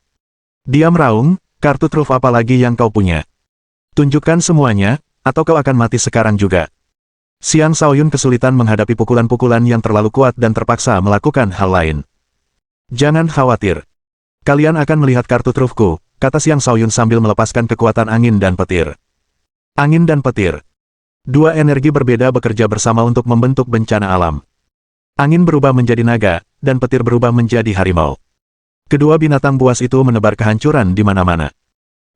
Dia meraung, kartu truf apa lagi yang kau punya? Tunjukkan semuanya, atau kau akan mati sekarang juga. Xiang Shaoyun kesulitan menghadapi pukulan-pukulan yang terlalu kuat dan terpaksa melakukan hal lain. Jangan khawatir. Kalian akan melihat kartu trufku, kata Xiang Shaoyun sambil melepaskan kekuatan angin dan petir. Angin dan petir. 2 energi berbeda bekerja bersama untuk membentuk bencana alam. Angin berubah menjadi naga, dan petir berubah menjadi harimau. Kedua binatang buas itu menebar kehancuran di mana-mana.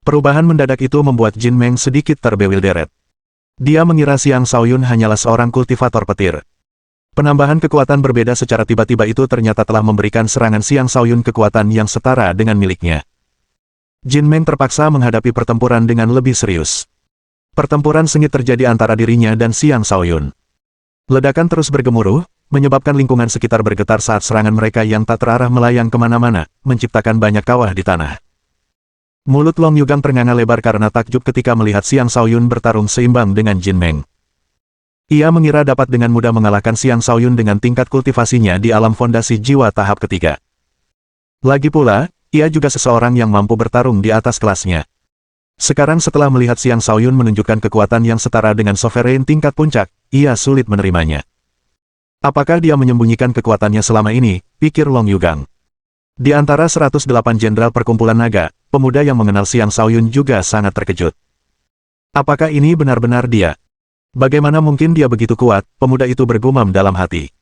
Perubahan mendadak itu membuat Jin Meng sedikit terbewilderet. Dia mengira Xiang Shaoyun hanyalah seorang kultivator petir. Penambahan kekuatan berbeda secara tiba-tiba itu ternyata telah memberikan serangan Xiang Shaoyun kekuatan yang setara dengan miliknya. Jin Meng terpaksa menghadapi pertempuran dengan lebih serius. Pertempuran sengit terjadi antara dirinya dan Xiang Shaoyun. Ledakan terus bergemuruh, menyebabkan lingkungan sekitar bergetar saat serangan mereka yang tak terarah melayang kemana-mana, menciptakan banyak kawah di tanah. Mulut Long Yugang ternganga lebar karena takjub ketika melihat Xiang Shaoyun bertarung seimbang dengan Jin Meng. Ia mengira dapat dengan mudah mengalahkan Xiang Shaoyun dengan tingkat kultivasinya di alam fondasi jiwa tahap ketiga. Lagi pula, ia juga seseorang yang mampu bertarung di atas kelasnya. Sekarang setelah melihat Xiang Shaoyun menunjukkan kekuatan yang setara dengan Sovereign tingkat puncak, ia sulit menerimanya. Apakah dia menyembunyikan kekuatannya selama ini, pikir Long Yugang. Di antara 108 jenderal perkumpulan naga, pemuda yang mengenal Xiang Shaoyun juga sangat terkejut. Apakah ini benar-benar dia? Bagaimana mungkin dia begitu kuat, pemuda itu bergumam dalam hati.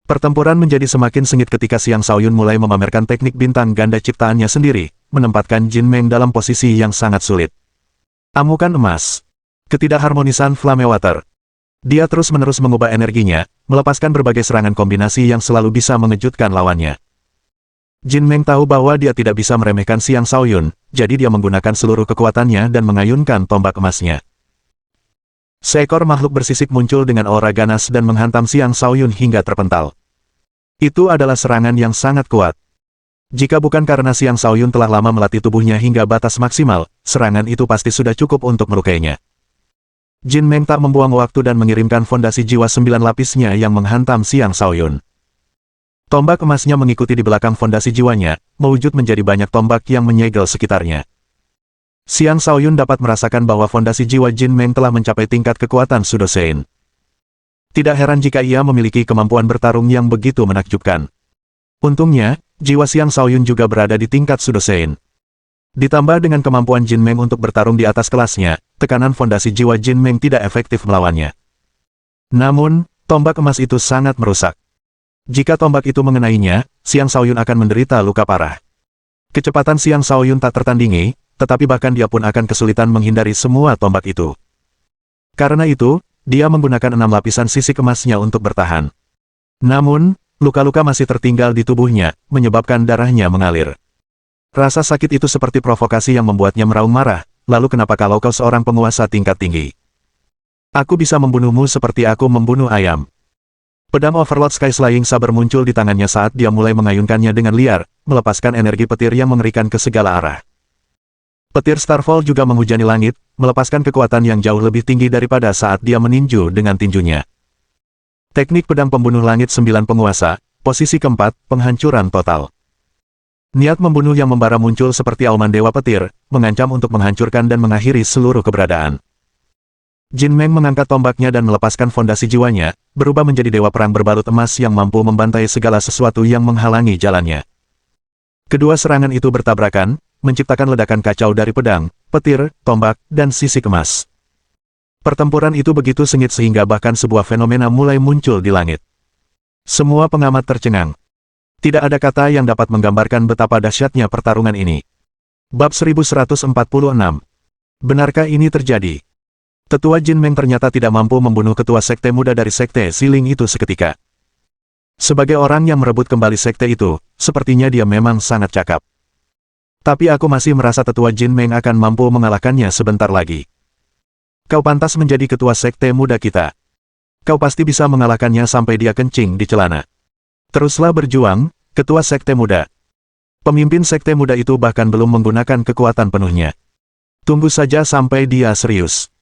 Pertempuran menjadi semakin sengit ketika Xiang Shaoyun mulai memamerkan teknik bintang ganda ciptaannya sendiri, menempatkan Jin Meng dalam posisi yang sangat sulit. Amukan emas. Ketidakharmonisan Flame Water. Dia terus-menerus mengubah energinya, melepaskan berbagai serangan kombinasi yang selalu bisa mengejutkan lawannya. Jin Meng tahu bahwa dia tidak bisa meremehkan Xiang Shaoyun, jadi dia menggunakan seluruh kekuatannya dan mengayunkan tombak emasnya. Seekor makhluk bersisik muncul dengan aura ganas dan menghantam Xiang Shaoyun hingga terpental. Itu adalah serangan yang sangat kuat. Jika bukan karena Xiang Shaoyun telah lama melatih tubuhnya hingga batas maksimal, serangan itu pasti sudah cukup untuk melukainya. Jin Meng tak membuang waktu dan mengirimkan fondasi jiwa 9 lapisnya yang menghantam Xiang Shaoyun. Tombak emasnya mengikuti di belakang fondasi jiwanya, mewujud menjadi banyak tombak yang menyegel sekitarnya. Xiang Shaoyun dapat merasakan bahwa fondasi jiwa Jin Meng telah mencapai tingkat kekuatan Sudosein. Tidak heran jika ia memiliki kemampuan bertarung yang begitu menakjubkan. Untungnya, jiwa Xiang Shaoyun juga berada di tingkat Sudosein. Ditambah dengan kemampuan Jin Meng untuk bertarung di atas kelasnya, tekanan fondasi jiwa Jin Meng tidak efektif melawannya. Namun, tombak emas itu sangat merusak. Jika tombak itu mengenainya, Xiang Shaoyun akan menderita luka parah. Kecepatan Xiang Shaoyun tak tertandingi, tetapi bahkan dia pun akan kesulitan menghindari semua tombak itu. Karena itu, dia menggunakan 6 lapisan sisik emasnya untuk bertahan. Namun, luka-luka masih tertinggal di tubuhnya, menyebabkan darahnya mengalir. Rasa sakit itu seperti provokasi yang membuatnya meraung marah, lalu kenapa kalau kau seorang penguasa tingkat tinggi? Aku bisa membunuhmu seperti aku membunuh ayam. Pedang Overlord Sky Slaying Saber muncul di tangannya saat dia mulai mengayunkannya dengan liar, melepaskan energi petir yang mengerikan ke segala arah. Petir Starfall juga menghujani langit, melepaskan kekuatan yang jauh lebih tinggi daripada saat dia meninju dengan tinjunya. Teknik pedang pembunuh langit 9 penguasa, posisi keempat, penghancuran total. Niat membunuh yang membara muncul seperti auman dewa petir, mengancam untuk menghancurkan dan mengakhiri seluruh keberadaan. Jin Meng mengangkat tombaknya dan melepaskan fondasi jiwanya, berubah menjadi dewa perang berbalut emas yang mampu membantai segala sesuatu yang menghalangi jalannya. Kedua serangan itu bertabrakan, menciptakan ledakan kacau dari pedang, petir, tombak, dan sisik emas. Pertempuran itu begitu sengit sehingga bahkan sebuah fenomena mulai muncul di langit. Semua pengamat tercengang. Tidak ada kata yang dapat menggambarkan betapa dahsyatnya pertarungan ini. Bab 1146. Benarkah ini terjadi? Tetua Jin Meng ternyata tidak mampu membunuh ketua sekte muda dari sekte Siling itu seketika. Sebagai orang yang merebut kembali sekte itu, sepertinya dia memang sangat cakap. Tapi aku masih merasa tetua Jin Meng akan mampu mengalahkannya sebentar lagi. Kau pantas menjadi ketua sekte muda kita. Kau pasti bisa mengalahkannya sampai dia kencing di celana. Teruslah berjuang, ketua sekte muda. Pemimpin sekte muda itu bahkan belum menggunakan kekuatan penuhnya. Tunggu saja sampai dia serius.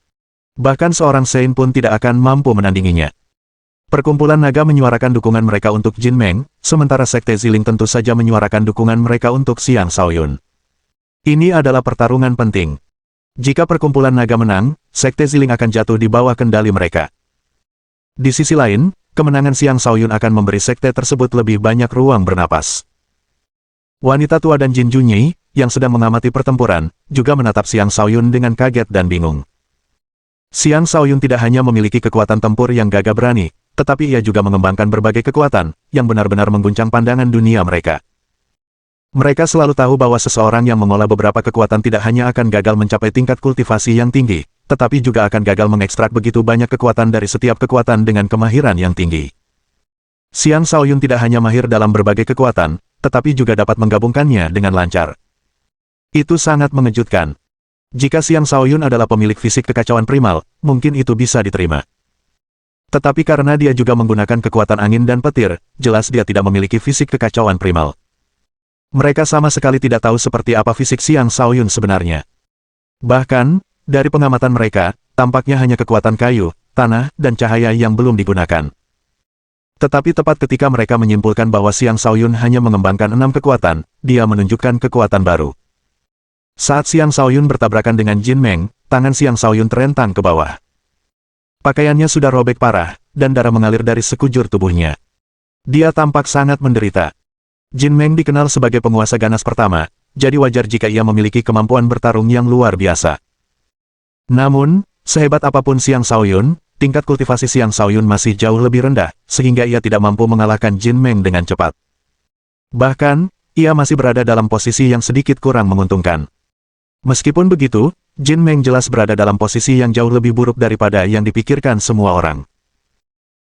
Bahkan seorang Sein pun tidak akan mampu menandinginya. Perkumpulan naga menyuarakan dukungan mereka untuk Jin Meng, sementara sekte Ziling tentu saja menyuarakan dukungan mereka untuk Xiang Shaoyun. Ini adalah pertarungan penting. Jika perkumpulan naga menang, sekte Ziling akan jatuh di bawah kendali mereka. Di sisi lain, kemenangan Xiang Shaoyun akan memberi sekte tersebut lebih banyak ruang bernapas. Wanita tua dan Jin Junyi, yang sedang mengamati pertempuran, juga menatap Xiang Shaoyun dengan kaget dan bingung. Xiang Shaoyun tidak hanya memiliki kekuatan tempur yang gagah berani, tetapi ia juga mengembangkan berbagai kekuatan, yang benar-benar mengguncang pandangan dunia mereka. Mereka selalu tahu bahwa seseorang yang mengolah beberapa kekuatan tidak hanya akan gagal mencapai tingkat kultivasi yang tinggi, tetapi juga akan gagal mengekstrak begitu banyak kekuatan dari setiap kekuatan dengan kemahiran yang tinggi. Xiang Shaoyun tidak hanya mahir dalam berbagai kekuatan, tetapi juga dapat menggabungkannya dengan lancar. Itu sangat mengejutkan. Jika Xiang Shaoyun adalah pemilik fisik kekacauan primal, mungkin itu bisa diterima. Tetapi karena dia juga menggunakan kekuatan angin dan petir, jelas dia tidak memiliki fisik kekacauan primal. Mereka sama sekali tidak tahu seperti apa fisik Xiang Shaoyun sebenarnya. Bahkan, dari pengamatan mereka, tampaknya hanya kekuatan kayu, tanah, dan cahaya yang belum digunakan. Tetapi tepat ketika mereka menyimpulkan bahwa Xiang Shaoyun hanya mengembangkan 6 kekuatan, dia menunjukkan kekuatan baru. Saat Xiang Shaoyun bertabrakan dengan Jin Meng, tangan Xiang Shaoyun terentang ke bawah. Pakaiannya sudah robek parah, dan darah mengalir dari sekujur tubuhnya. Dia tampak sangat menderita. Jin Meng dikenal sebagai penguasa ganas pertama, jadi wajar jika ia memiliki kemampuan bertarung yang luar biasa. Namun, sehebat apapun Xiang Shaoyun, tingkat kultivasi Xiang Shaoyun masih jauh lebih rendah, sehingga ia tidak mampu mengalahkan Jin Meng dengan cepat. Bahkan, ia masih berada dalam posisi yang sedikit kurang menguntungkan. Meskipun begitu, Jin Meng jelas berada dalam posisi yang jauh lebih buruk daripada yang dipikirkan semua orang.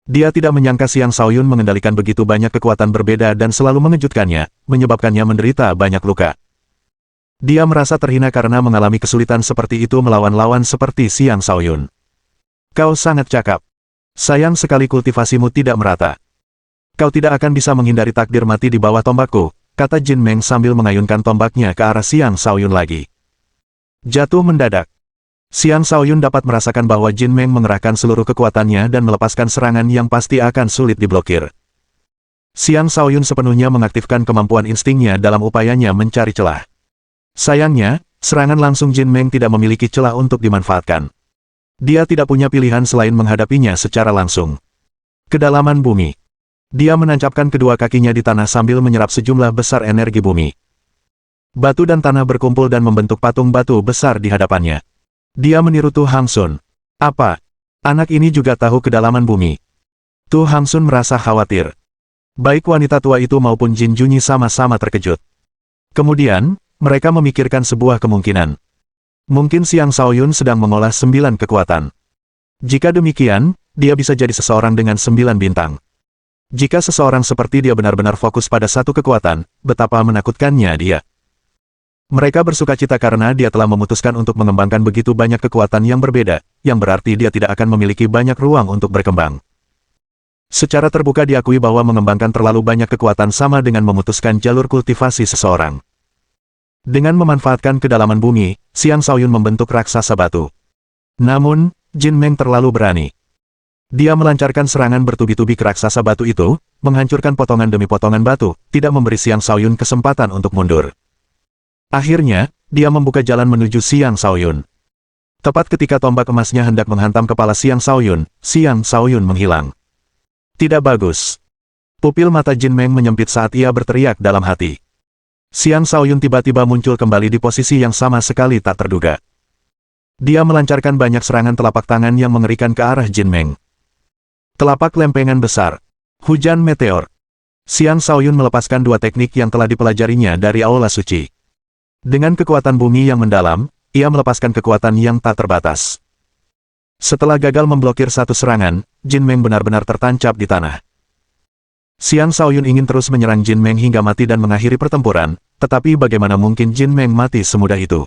Dia tidak menyangka Xiang Shaoyun mengendalikan begitu banyak kekuatan berbeda dan selalu mengejutkannya, menyebabkannya menderita banyak luka. Dia merasa terhina karena mengalami kesulitan seperti itu melawan lawan seperti Xiang Shaoyun. Kau sangat cakap. Sayang sekali kultivasimu tidak merata. Kau tidak akan bisa menghindari takdir mati di bawah tombakku, kata Jin Meng sambil mengayunkan tombaknya ke arah Xiang Shaoyun lagi. Jatuh mendadak. Xiang Shaoyun dapat merasakan bahwa Jin Meng mengerahkan seluruh kekuatannya dan melepaskan serangan yang pasti akan sulit diblokir. Xiang Shaoyun sepenuhnya mengaktifkan kemampuan instingnya dalam upayanya mencari celah. Sayangnya, serangan langsung Jin Meng tidak memiliki celah untuk dimanfaatkan. Dia tidak punya pilihan selain menghadapinya secara langsung. Kedalaman bumi. Dia menancapkan kedua kakinya di tanah sambil menyerap sejumlah besar energi bumi. Batu dan tanah berkumpul dan membentuk patung batu besar di hadapannya. Dia meniru Tu Hang Sun. Apa? Anak ini juga tahu kedalaman bumi. Tu Hang Sun merasa khawatir. Baik wanita tua itu maupun Jin Junyi sama-sama terkejut. Kemudian, mereka memikirkan sebuah kemungkinan. Mungkin Xiang Shaoyun sedang mengolah 9 kekuatan. Jika demikian, dia bisa jadi seseorang dengan 9 bintang. Jika seseorang seperti dia benar-benar fokus pada satu kekuatan, betapa menakutkannya dia. Mereka bersukacita karena dia telah memutuskan untuk mengembangkan begitu banyak kekuatan yang berbeda, yang berarti dia tidak akan memiliki banyak ruang untuk berkembang. Secara terbuka diakui bahwa mengembangkan terlalu banyak kekuatan sama dengan memutuskan jalur kultivasi seseorang. Dengan memanfaatkan kedalaman bumi, Xiang Shaoyun membentuk raksasa batu. Namun, Jin Meng terlalu berani. Dia melancarkan serangan bertubi-tubi ke raksasa batu itu, menghancurkan potongan demi potongan batu, tidak memberi Xiang Shaoyun kesempatan untuk mundur. Akhirnya, dia membuka jalan menuju Xiang Shaoyun. Tepat ketika tombak emasnya hendak menghantam kepala Xiang Shaoyun menghilang. Tidak bagus. Pupil mata Jin Meng menyempit saat ia berteriak dalam hati. Xiang Shaoyun tiba-tiba muncul kembali di posisi yang sama sekali tak terduga. Dia melancarkan banyak serangan telapak tangan yang mengerikan ke arah Jin Meng. Telapak lempengan besar. Hujan meteor. Xiang Shaoyun melepaskan 2 teknik yang telah dipelajarinya dari Aula Suci. Dengan kekuatan bumi yang mendalam, ia melepaskan kekuatan yang tak terbatas. Setelah gagal memblokir satu serangan, Jin Meng benar-benar tertancap di tanah. Xiang Shaoyun ingin terus menyerang Jin Meng hingga mati dan mengakhiri pertempuran, tetapi bagaimana mungkin Jin Meng mati semudah itu?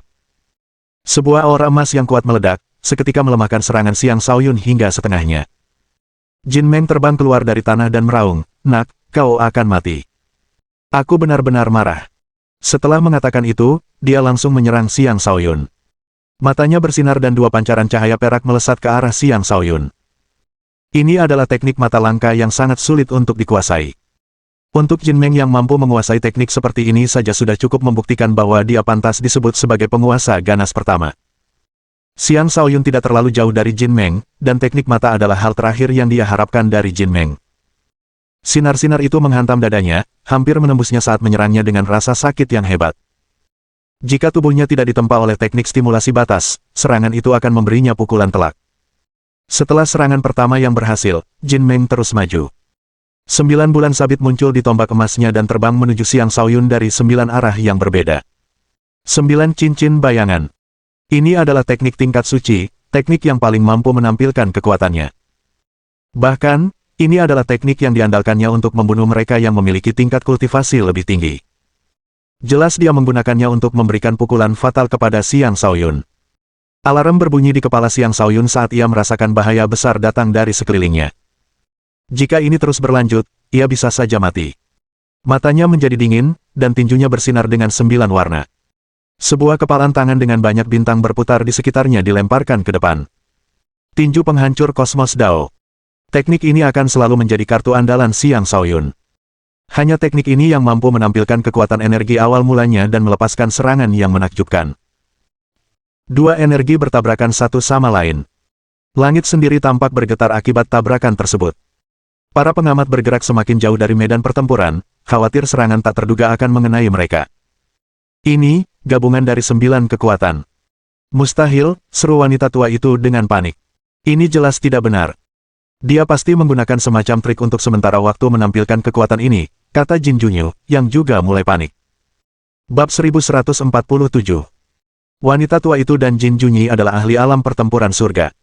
Sebuah aura emas yang kuat meledak, seketika melemahkan serangan Xiang Shaoyun hingga setengahnya. Jin Meng terbang keluar dari tanah dan meraung, "Nak, kau akan mati." Aku benar-benar marah. Setelah mengatakan itu, dia langsung menyerang Xiang Shaoyun. Matanya bersinar dan 2 pancaran cahaya perak melesat ke arah Xiang Shaoyun. Ini adalah teknik mata langka yang sangat sulit untuk dikuasai. Untuk Jin Meng yang mampu menguasai teknik seperti ini saja sudah cukup membuktikan bahwa dia pantas disebut sebagai penguasa ganas pertama. Xiang Shaoyun tidak terlalu jauh dari Jin Meng, dan teknik mata adalah hal terakhir yang dia harapkan dari Jin Meng. Sinar-sinar itu menghantam dadanya, hampir menembusnya saat menyerangnya dengan rasa sakit yang hebat. Jika tubuhnya tidak ditempa oleh teknik stimulasi batas, serangan itu akan memberinya pukulan telak. Setelah serangan pertama yang berhasil, Jin Meng terus maju. 9 bulan sabit muncul di tombak emasnya dan terbang menuju Xiang Shaoyun dari 9 arah yang berbeda. 9 cincin bayangan. Ini adalah teknik tingkat suci, teknik yang paling mampu menampilkan kekuatannya. Bahkan, ini adalah teknik yang diandalkannya untuk membunuh mereka yang memiliki tingkat kultivasi lebih tinggi. Jelas dia menggunakannya untuk memberikan pukulan fatal kepada Xiang Shaoyun. Alarm berbunyi di kepala Xiang Shaoyun saat ia merasakan bahaya besar datang dari sekelilingnya. Jika ini terus berlanjut, ia bisa saja mati. Matanya menjadi dingin, dan tinjunya bersinar dengan 9 warna. Sebuah kepalan tangan dengan banyak bintang berputar di sekitarnya dilemparkan ke depan. Tinju penghancur kosmos Dao. Teknik ini akan selalu menjadi kartu andalan Xiang Shaoyun. Hanya teknik ini yang mampu menampilkan kekuatan energi awal mulanya dan melepaskan serangan yang menakjubkan. Dua energi bertabrakan satu sama lain. Langit sendiri tampak bergetar akibat tabrakan tersebut. Para pengamat bergerak semakin jauh dari medan pertempuran, khawatir serangan tak terduga akan mengenai mereka. Ini, gabungan dari 9 kekuatan. Mustahil, seru wanita tua itu dengan panik. Ini jelas tidak benar. Dia pasti menggunakan semacam trik untuk sementara waktu menampilkan kekuatan ini, kata Jin Junyu, yang juga mulai panik. Bab 1147. Wanita tua itu dan Jin Junyi adalah ahli alam pertempuran surga.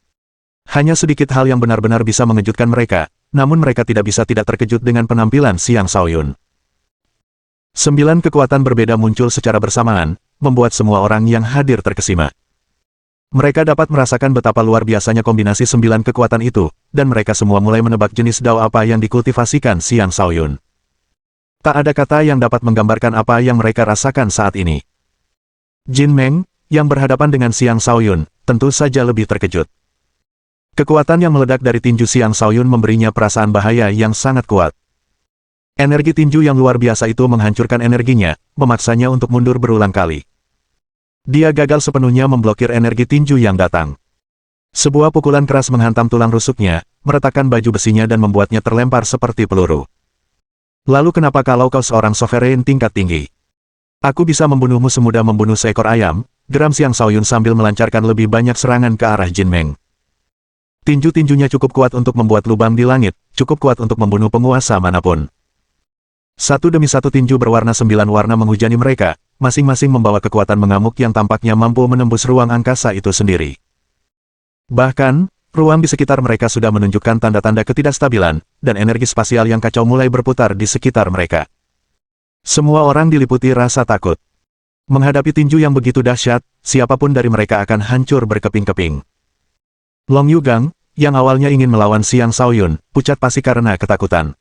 Hanya sedikit hal yang benar-benar bisa mengejutkan mereka, namun mereka tidak bisa tidak terkejut dengan penampilan Xiang Shaoyun. 9 kekuatan berbeda muncul secara bersamaan, membuat semua orang yang hadir terkesima. Mereka dapat merasakan betapa luar biasanya kombinasi 9 kekuatan itu, dan mereka semua mulai menebak jenis dao apa yang dikultivasikan Xiang Shaoyun. Tak ada kata yang dapat menggambarkan apa yang mereka rasakan saat ini. Jin Meng, yang berhadapan dengan Xiang Shaoyun, tentu saja lebih terkejut. Kekuatan yang meledak dari tinju Xiang Shaoyun memberinya perasaan bahaya yang sangat kuat. Energi tinju yang luar biasa itu menghancurkan energinya, memaksanya untuk mundur berulang kali. Dia gagal sepenuhnya memblokir energi tinju yang datang. Sebuah pukulan keras menghantam tulang rusuknya, meretakkan baju besinya dan membuatnya terlempar seperti peluru. Lalu kenapa kalau kau seorang sovereign tingkat tinggi? Aku bisa membunuhmu semudah membunuh seekor ayam, geram Xiang Shaoyun sambil melancarkan lebih banyak serangan ke arah Jin Meng. Tinju-tinjunya cukup kuat untuk membuat lubang di langit, cukup kuat untuk membunuh penguasa manapun. Satu demi satu tinju berwarna 9 warna menghujani mereka, masing-masing membawa kekuatan mengamuk yang tampaknya mampu menembus ruang angkasa itu sendiri. Bahkan, ruang di sekitar mereka sudah menunjukkan tanda-tanda ketidakstabilan, dan energi spasial yang kacau mulai berputar di sekitar mereka. Semua orang diliputi rasa takut. Menghadapi tinju yang begitu dahsyat, siapapun dari mereka akan hancur berkeping-keping. Long Yugang, yang awalnya ingin melawan Xiang Shaoyun, pucat pasi karena ketakutan.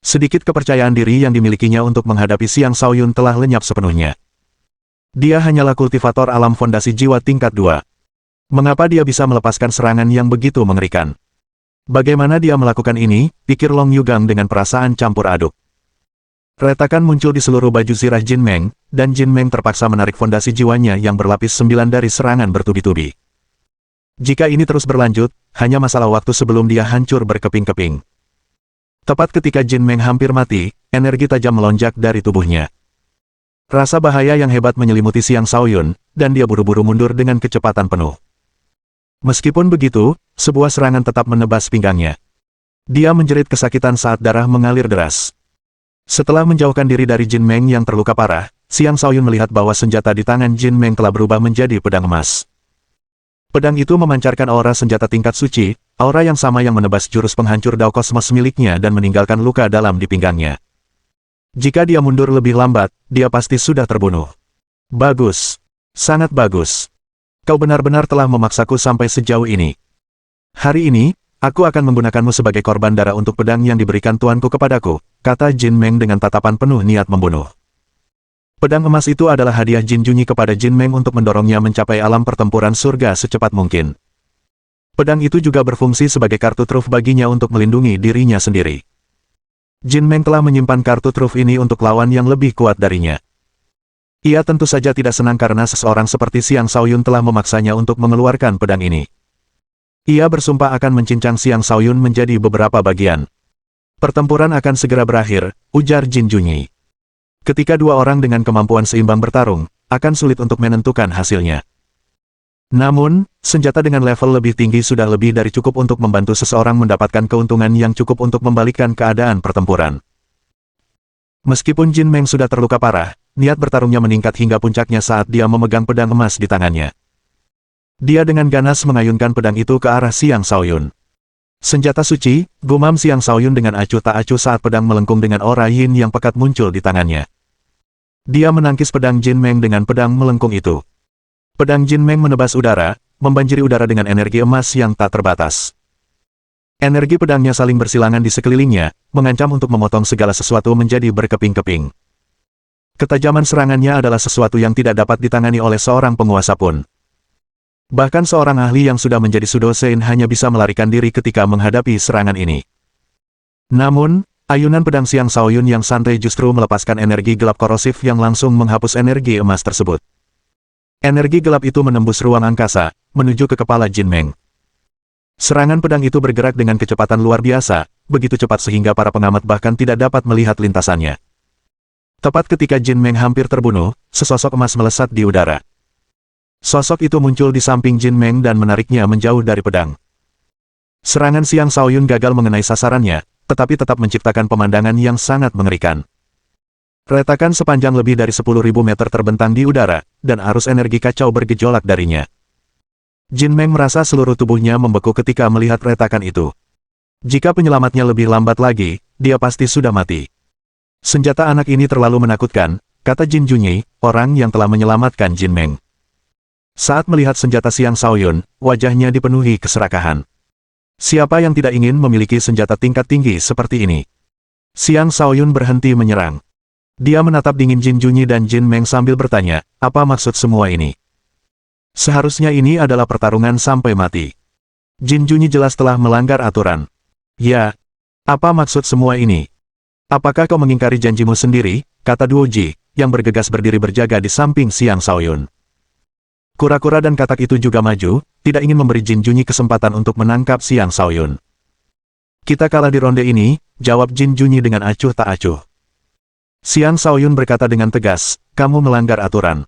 Sedikit kepercayaan diri yang dimilikinya untuk menghadapi Xiang Shaoyun telah lenyap sepenuhnya. Dia hanyalah kultivator alam fondasi jiwa tingkat 2. Mengapa dia bisa melepaskan serangan yang begitu mengerikan? Bagaimana dia melakukan ini, pikir Long Yugang dengan perasaan campur aduk. Retakan muncul di seluruh baju zirah Jin Meng, dan Jin Meng terpaksa menarik fondasi jiwanya yang berlapis 9 dari serangan bertubi-tubi. Jika ini terus berlanjut, hanya masalah waktu sebelum dia hancur berkeping-keping. Tepat ketika Jin Meng hampir mati, energi tajam melonjak dari tubuhnya. Rasa bahaya yang hebat menyelimuti Xiang Shaoyun, dan dia buru-buru mundur dengan kecepatan penuh. Meskipun begitu, sebuah serangan tetap menebas pinggangnya. Dia menjerit kesakitan saat darah mengalir deras. Setelah menjauhkan diri dari Jin Meng yang terluka parah, Xiang Shaoyun melihat bahwa senjata di tangan Jin Meng telah berubah menjadi pedang emas. Pedang itu memancarkan aura senjata tingkat suci, aura yang sama yang menebas jurus penghancur dao kosmos miliknya dan meninggalkan luka dalam di pinggangnya. Jika dia mundur lebih lambat, dia pasti sudah terbunuh. Bagus. Sangat bagus. Kau benar-benar telah memaksaku sampai sejauh ini. Hari ini, aku akan menggunakanmu sebagai korban darah untuk pedang yang diberikan tuanku kepadaku, kata Jin Meng dengan tatapan penuh niat membunuh. Pedang emas itu adalah hadiah Jin Junyi kepada Jin Meng untuk mendorongnya mencapai alam pertempuran surga secepat mungkin. Pedang itu juga berfungsi sebagai kartu truf baginya untuk melindungi dirinya sendiri. Jin Meng telah menyimpan kartu truf ini untuk lawan yang lebih kuat darinya. Ia tentu saja tidak senang karena seseorang seperti Xiang Shaoyun telah memaksanya untuk mengeluarkan pedang ini. Ia bersumpah akan mencincang Xiang Shaoyun menjadi beberapa bagian. Pertempuran akan segera berakhir, ujar Jin Junyi. Ketika dua orang dengan kemampuan seimbang bertarung, akan sulit untuk menentukan hasilnya. Namun, senjata dengan level lebih tinggi sudah lebih dari cukup untuk membantu seseorang mendapatkan keuntungan yang cukup untuk membalikkan keadaan pertempuran. Meskipun Jin Meng sudah terluka parah, niat bertarungnya meningkat hingga puncaknya saat dia memegang pedang emas di tangannya. Dia dengan ganas mengayunkan pedang itu ke arah Xiang Shaoyun. Senjata suci, gumam Xiang Shaoyun dengan acuh tak acuh saat pedang melengkung dengan aura yin yang pekat muncul di tangannya. Dia menangkis pedang Jin Meng dengan pedang melengkung itu. Pedang Jin Meng menebas udara, membanjiri udara dengan energi emas yang tak terbatas. Energi pedangnya saling bersilangan di sekelilingnya, mengancam untuk memotong segala sesuatu menjadi berkeping-keping. Ketajaman serangannya adalah sesuatu yang tidak dapat ditangani oleh seorang penguasa pun. Bahkan seorang ahli yang sudah menjadi Sudosein hanya bisa melarikan diri ketika menghadapi serangan ini. Namun, ayunan pedang Xiang Shaoyun yang santai justru melepaskan energi gelap korosif yang langsung menghapus energi emas tersebut. Energi gelap itu menembus ruang angkasa, menuju ke kepala Jin Meng. Serangan pedang itu bergerak dengan kecepatan luar biasa, begitu cepat sehingga para pengamat bahkan tidak dapat melihat lintasannya. Tepat ketika Jin Meng hampir terbunuh, sesosok emas melesat di udara. Sosok itu muncul di samping Jin Meng dan menariknya menjauh dari pedang. Serangan Xiang Shaoyun gagal mengenai sasarannya, tetapi tetap menciptakan pemandangan yang sangat mengerikan. Retakan sepanjang lebih dari 10.000 meter terbentang di udara, dan arus energi kacau bergejolak darinya. Jin Meng merasa seluruh tubuhnya membeku ketika melihat retakan itu. Jika penyelamatnya lebih lambat lagi, dia pasti sudah mati. Senjata anak ini terlalu menakutkan, kata Jin Junyi, orang yang telah menyelamatkan Jin Meng. Saat melihat senjata Xiang Shaoyun, wajahnya dipenuhi keserakahan. Siapa yang tidak ingin memiliki senjata tingkat tinggi seperti ini? Xiang Shaoyun berhenti menyerang. Dia menatap dingin Jin Junyi dan Jin Meng sambil bertanya, apa maksud semua ini? Seharusnya ini adalah pertarungan sampai mati. Jin Junyi jelas telah melanggar aturan. Ya, apa maksud semua ini? Apakah kau mengingkari janjimu sendiri, kata Duoji, yang bergegas berdiri berjaga di samping Xiang Shaoyun. Kura-kura dan katak itu juga maju, tidak ingin memberi Jin Junyi kesempatan untuk menangkap Xiang Shaoyun. Kita kalah di ronde ini, jawab Jin Junyi dengan acuh tak acuh. Xiang Shaoyun berkata dengan tegas, kamu melanggar aturan.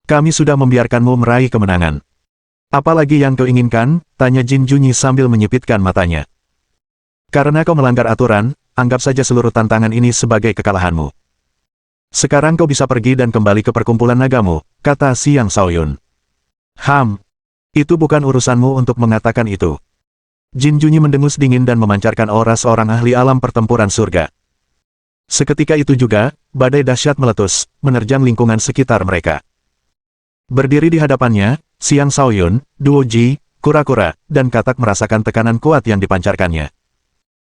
Kami sudah membiarkanmu meraih kemenangan. Apalagi yang kau inginkan? Tanya Jin Junyi sambil menyipitkan matanya. Karena kau melanggar aturan, anggap saja seluruh tantangan ini sebagai kekalahanmu. Sekarang kau bisa pergi dan kembali ke perkumpulan nagamu, kata Xiang Shaoyun. Itu bukan urusanmu untuk mengatakan itu. Jin Junyi mendengus dingin dan memancarkan aura seorang ahli alam pertempuran surga. Seketika itu juga, badai dahsyat meletus, menerjang lingkungan sekitar mereka. Berdiri di hadapannya, Xiang Shaoyun, Duoji, kura-kura, dan katak merasakan tekanan kuat yang dipancarkannya.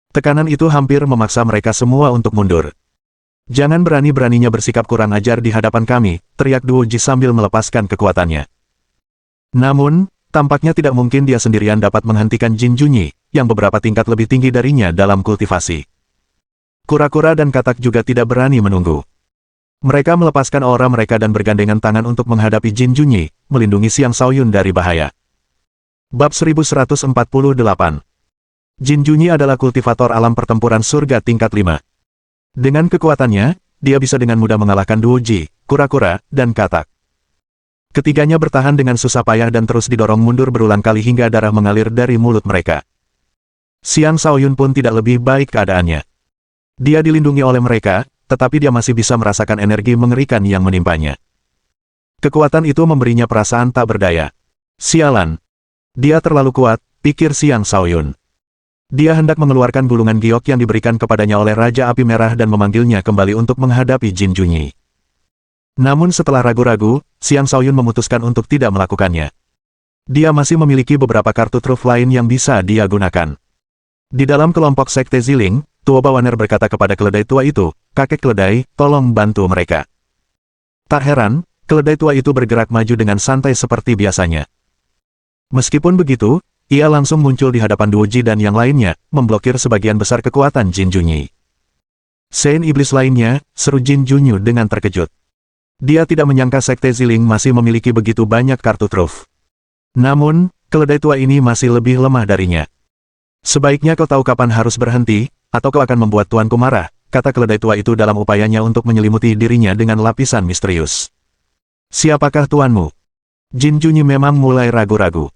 Tekanan itu hampir memaksa mereka semua untuk mundur. Jangan berani-beraninya bersikap kurang ajar di hadapan kami, teriak Duoji sambil melepaskan kekuatannya. Namun, tampaknya tidak mungkin dia sendirian dapat menghentikan Jin Junyi, yang beberapa tingkat lebih tinggi darinya dalam kultivasi. Kura-kura dan katak juga tidak berani menunggu. Mereka melepaskan aura mereka dan bergandengan tangan untuk menghadapi Jin Junyi, melindungi Xiang Shaoyun dari bahaya. Bab 1148. Jin Junyi adalah kultivator alam pertempuran surga tingkat 5. Dengan kekuatannya, dia bisa dengan mudah mengalahkan Duoji, kura-kura, dan katak. Ketiganya bertahan dengan susah payah dan terus didorong mundur berulang kali hingga darah mengalir dari mulut mereka. Xiang Shaoyun pun tidak lebih baik keadaannya. Dia dilindungi oleh mereka, tetapi dia masih bisa merasakan energi mengerikan yang menimpanya. Kekuatan itu memberinya perasaan tak berdaya. Sialan. Dia terlalu kuat, pikir Xiang Shaoyun. Dia hendak mengeluarkan gulungan giok yang diberikan kepadanya oleh Raja Api Merah dan memanggilnya kembali untuk menghadapi Jin Junyi. Namun setelah ragu-ragu, Xiang Shaoyun memutuskan untuk tidak melakukannya. Dia masih memiliki beberapa kartu truf lain yang bisa dia gunakan. Di dalam kelompok Sekte Ziling, Tua Bawaner berkata kepada keledai tua itu, kakek keledai, tolong bantu mereka. Tak heran, keledai tua itu bergerak maju dengan santai seperti biasanya. Meskipun begitu, ia langsung muncul di hadapan Duoji dan yang lainnya, memblokir sebagian besar kekuatan Jin Junyi. Sein iblis lainnya, seru Jin Junyi dengan terkejut. Dia tidak menyangka Sekte Ziling masih memiliki begitu banyak kartu truf. Namun, keledai tua ini masih lebih lemah darinya. Sebaiknya kau tahu kapan harus berhenti, atau kau akan membuat tuanku marah, kata keledai tua itu dalam upayanya untuk menyelimuti dirinya dengan lapisan misterius. Siapakah tuanmu? Jin Junyi memang mulai ragu-ragu.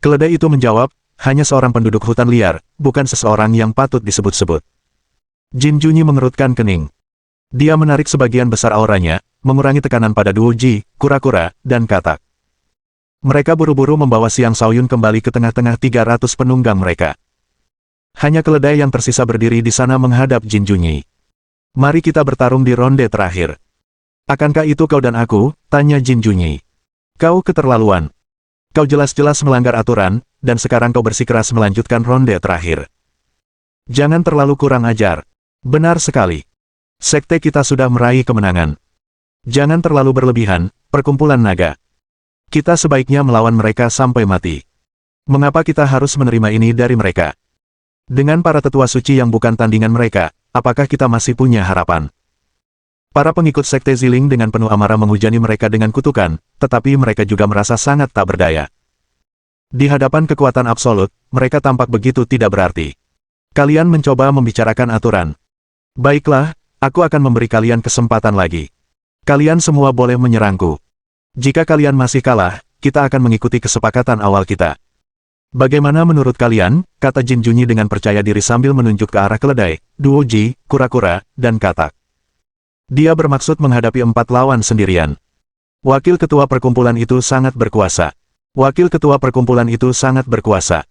Keledai itu menjawab, hanya seorang penduduk hutan liar, bukan seseorang yang patut disebut-sebut. Jin Junyi mengerutkan kening. Dia menarik sebagian besar auranya, mengurangi tekanan pada duo Ji, kura-kura, dan katak. Mereka buru-buru membawa Xiang Shaoyun kembali ke tengah-tengah 300 penunggang mereka. Hanya keledai yang tersisa berdiri di sana menghadap Jin Junyi. Mari kita bertarung di ronde terakhir. Akankah itu kau dan aku? Tanya Jin Junyi. Kau keterlaluan. Kau jelas-jelas melanggar aturan, dan sekarang kau bersikeras melanjutkan ronde terakhir. Jangan terlalu kurang ajar. Benar sekali. Sekte kita sudah meraih kemenangan. Jangan terlalu berlebihan, perkumpulan naga. Kita sebaiknya melawan mereka sampai mati. Mengapa kita harus menerima ini dari mereka? Dengan para tetua suci yang bukan tandingan mereka, apakah kita masih punya harapan? Para pengikut Sekte Ziling dengan penuh amarah menghujani mereka dengan kutukan, tetapi mereka juga merasa sangat tak berdaya. Di hadapan kekuatan absolut, mereka tampak begitu tidak berarti. Kalian mencoba membicarakan aturan. Baiklah, aku akan memberi kalian kesempatan lagi. Kalian semua boleh menyerangku. Jika kalian masih kalah, kita akan mengikuti kesepakatan awal kita. Bagaimana menurut kalian? Kata Jin Junyi dengan percaya diri sambil menunjuk ke arah keledai, duo Ji, kura-kura, dan katak. Dia bermaksud menghadapi 4 lawan sendirian. Wakil ketua perkumpulan itu sangat berkuasa. Wakil ketua perkumpulan itu sangat berkuasa.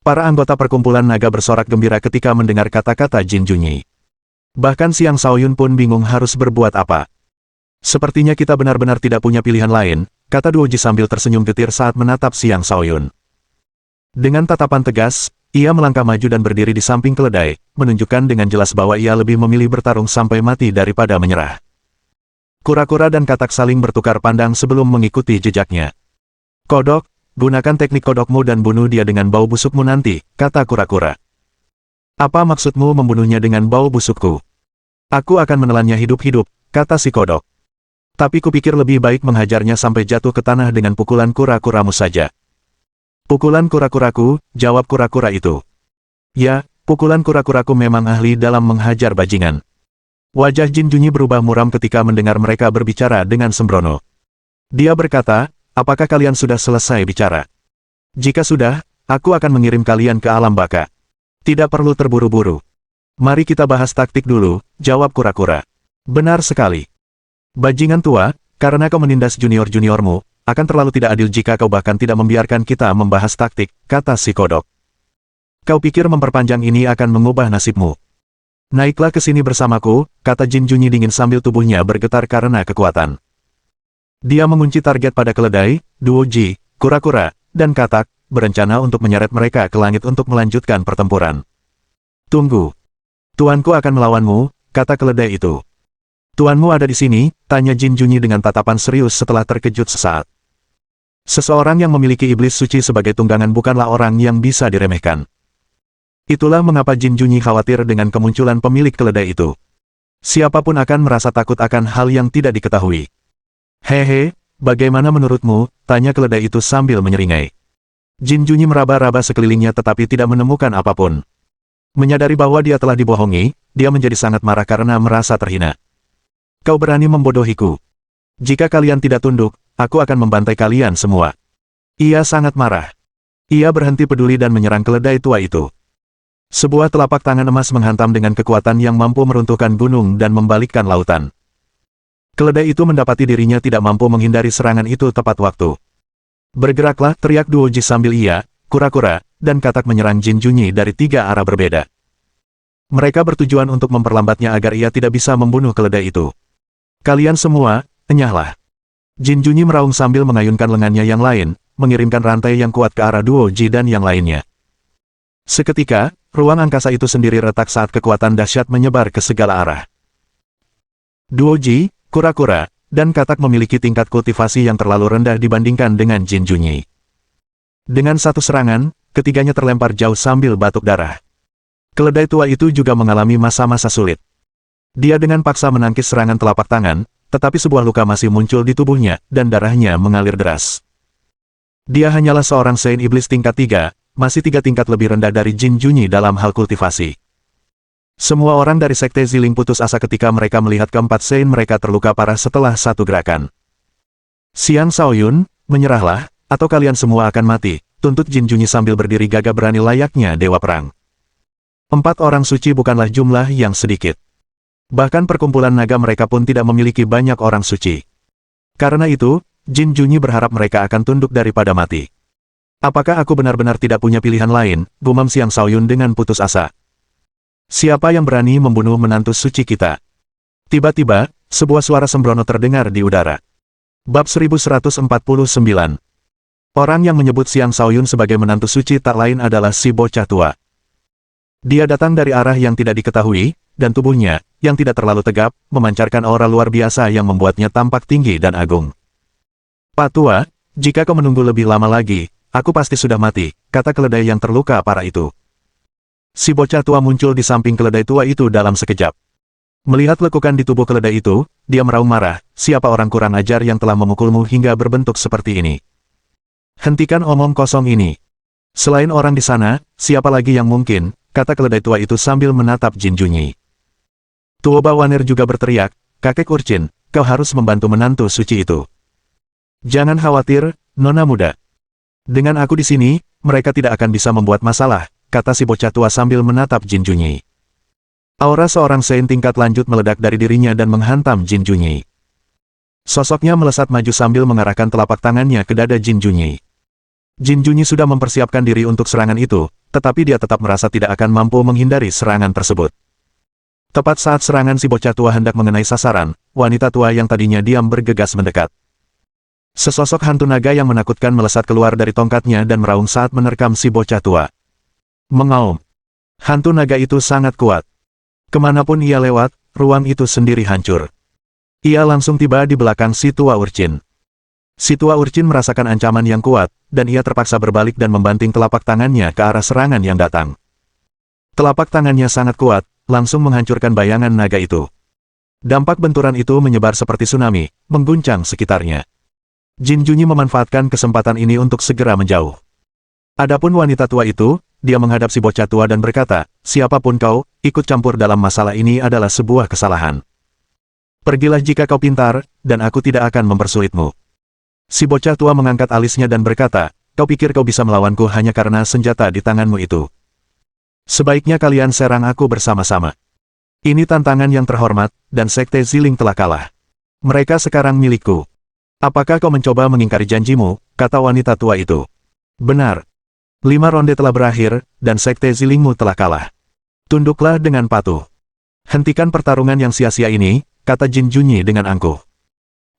Para anggota perkumpulan naga bersorak gembira ketika mendengar kata-kata Jin Junyi. Bahkan Xiang Shaoyun pun bingung harus berbuat apa. Sepertinya kita benar-benar tidak punya pilihan lain, kata duo Ji sambil tersenyum getir saat menatap Xiang Shaoyun. Dengan tatapan tegas, ia melangkah maju dan berdiri di samping keledai, menunjukkan dengan jelas bahwa ia lebih memilih bertarung sampai mati daripada menyerah. Kura-kura dan katak saling bertukar pandang sebelum mengikuti jejaknya. Kodok, gunakan teknik kodokmu dan bunuh dia dengan bau busukmu nanti, kata kura-kura. Apa maksudmu membunuhnya dengan bau busukku? Aku akan menelannya hidup-hidup, kata si kodok. Tapi kupikir lebih baik menghajarnya sampai jatuh ke tanah dengan pukulan kura-kuramu saja. Pukulan kura-kuraku, jawab kura-kura itu. Ya, pukulan kura-kuraku memang ahli dalam menghajar bajingan. Wajah Jin Junyi berubah muram ketika mendengar mereka berbicara dengan sembrono. Dia berkata, apakah kalian sudah selesai bicara? Jika sudah, aku akan mengirim kalian ke alam baka. Tidak perlu terburu-buru. Mari kita bahas taktik dulu, jawab kura-kura. Benar sekali. Bajingan tua, karena kau menindas junior-juniormu, akan terlalu tidak adil jika kau bahkan tidak membiarkan kita membahas taktik, kata si kodok. Kau pikir memperpanjang ini akan mengubah nasibmu? Naiklah ke sini bersamaku, kata Jin Junyi dingin sambil tubuhnya bergetar karena kekuatan. Dia mengunci target pada keledai, duo Ji, kura-kura, dan katak, berencana untuk menyeret mereka ke langit untuk melanjutkan pertempuran. Tunggu. Tuanku akan melawanmu, kata keledai itu. Tuanmu ada di sini, tanya Jin Junyi dengan tatapan serius setelah terkejut sesaat. Seseorang yang memiliki iblis suci sebagai tunggangan bukanlah orang yang bisa diremehkan. Itulah mengapa Jin Junyi khawatir dengan kemunculan pemilik keledai itu. Siapapun akan merasa takut akan hal yang tidak diketahui. Hehe, bagaimana menurutmu? Tanya keledai itu sambil menyeringai. Jin Junyi meraba-raba sekelilingnya tetapi tidak menemukan apapun. Menyadari bahwa dia telah dibohongi, dia menjadi sangat marah karena merasa terhina. Kau berani membodohiku. Jika kalian tidak tunduk, aku akan membantai kalian semua. Ia sangat marah. Ia berhenti peduli dan menyerang keledai tua itu. Sebuah telapak tangan emas menghantam dengan kekuatan yang mampu meruntuhkan gunung dan membalikkan lautan. Keledai itu mendapati dirinya tidak mampu menghindari serangan itu tepat waktu. Bergeraklah, teriak duo Ji sambil ia, kura-kura, dan katak menyerang Jin Junyi dari 3 arah berbeda. Mereka bertujuan untuk memperlambatnya agar ia tidak bisa membunuh keledai itu. Kalian semua, enyahlah. Jin Junyi meraung sambil mengayunkan lengannya yang lain, mengirimkan rantai yang kuat ke arah duo Ji dan yang lainnya. Seketika, ruang angkasa itu sendiri retak saat kekuatan dahsyat menyebar ke segala arah. Duo Ji, kura-kura, dan katak memiliki tingkat kultivasi yang terlalu rendah dibandingkan dengan Jin Junyi. Dengan satu serangan, ketiganya terlempar jauh sambil batuk darah. Keledai tua itu juga mengalami masa-masa sulit. Dia dengan paksa menangkis serangan telapak tangan, tetapi sebuah luka masih muncul di tubuhnya, dan darahnya mengalir deras. Dia hanyalah seorang Saint Iblis tingkat 3, masih 3 tingkat lebih rendah dari Jin Junyi dalam hal kultivasi. Semua orang dari Sekte Ziling putus asa ketika mereka melihat keempat Saint mereka terluka parah setelah satu gerakan. Xiang Shaoyun, menyerahlah, atau kalian semua akan mati, tuntut Jin Junyi sambil berdiri gagah berani layaknya dewa perang. 4 orang suci bukanlah jumlah yang sedikit. Bahkan perkumpulan naga mereka pun tidak memiliki banyak orang suci. Karena itu, Jin Junyi berharap mereka akan tunduk daripada mati. Apakah aku benar-benar tidak punya pilihan lain, gumam Xiang Shaoyun dengan putus asa. Siapa yang berani membunuh menantu suci kita? Tiba-tiba, sebuah suara sembrono terdengar di udara. Bab 1149. Orang yang menyebut Xiang Shaoyun sebagai menantu suci tak lain adalah si bocah tua. Dia datang dari arah yang tidak diketahui, dan tubuhnya, yang tidak terlalu tegap, memancarkan aura luar biasa yang membuatnya tampak tinggi dan agung. Pak Tua, jika kau menunggu lebih lama lagi, aku pasti sudah mati, kata keledai yang terluka parah itu. Si bocah tua muncul di samping keledai tua itu dalam sekejap. Melihat lekukan di tubuh keledai itu, dia meraung marah, siapa orang kurang ajar yang telah memukulmu hingga berbentuk seperti ini? Hentikan omong kosong ini. Selain orang di sana, siapa lagi yang mungkin, kata keledai tua itu sambil menatap Jin Junyi. Tuo Bawaner juga berteriak, kakek Urchin, kau harus membantu menantu suci itu. Jangan khawatir, nona muda. Dengan aku di sini, mereka tidak akan bisa membuat masalah, kata si bocah tua sambil menatap Jin Junyi. Aura seorang Sein tingkat lanjut meledak dari dirinya dan menghantam Jin Junyi. Sosoknya melesat maju sambil mengarahkan telapak tangannya ke dada Jin Junyi. Jin Junyi sudah mempersiapkan diri untuk serangan itu, tetapi dia tetap merasa tidak akan mampu menghindari serangan tersebut. Tepat saat serangan si bocah tua hendak mengenai sasaran, wanita tua yang tadinya diam bergegas mendekat. Sesosok hantu naga yang menakutkan melesat keluar dari tongkatnya dan meraung saat menerkam si bocah tua. Mengaum. Hantu naga itu sangat kuat. Kemanapun ia lewat, ruang itu sendiri hancur. Ia langsung tiba di belakang si tua Urchin. Si tua Urchin merasakan ancaman yang kuat, dan ia terpaksa berbalik dan membanting telapak tangannya ke arah serangan yang datang. Telapak tangannya sangat kuat, langsung menghancurkan bayangan naga itu. Dampak benturan itu menyebar seperti tsunami, mengguncang sekitarnya. Jin Junyi memanfaatkan kesempatan ini untuk segera menjauh. Adapun wanita tua itu, dia menghadap si bocah tua dan berkata, siapapun kau, ikut campur dalam masalah ini adalah sebuah kesalahan. Pergilah jika kau pintar, dan aku tidak akan mempersulitmu. Si bocah tua mengangkat alisnya dan berkata, kau pikir kau bisa melawanku hanya karena senjata di tanganmu itu? Sebaiknya kalian serang aku bersama-sama. Ini tantangan yang terhormat, dan Sekte Ziling telah kalah. Mereka sekarang milikku. Apakah kau mencoba mengingkari janjimu, kata wanita tua itu. Benar. 5 ronde telah berakhir, dan Sekte Zilingmu telah kalah. Tunduklah dengan patuh. Hentikan pertarungan yang sia-sia ini, kata Jin Junyi dengan angkuh.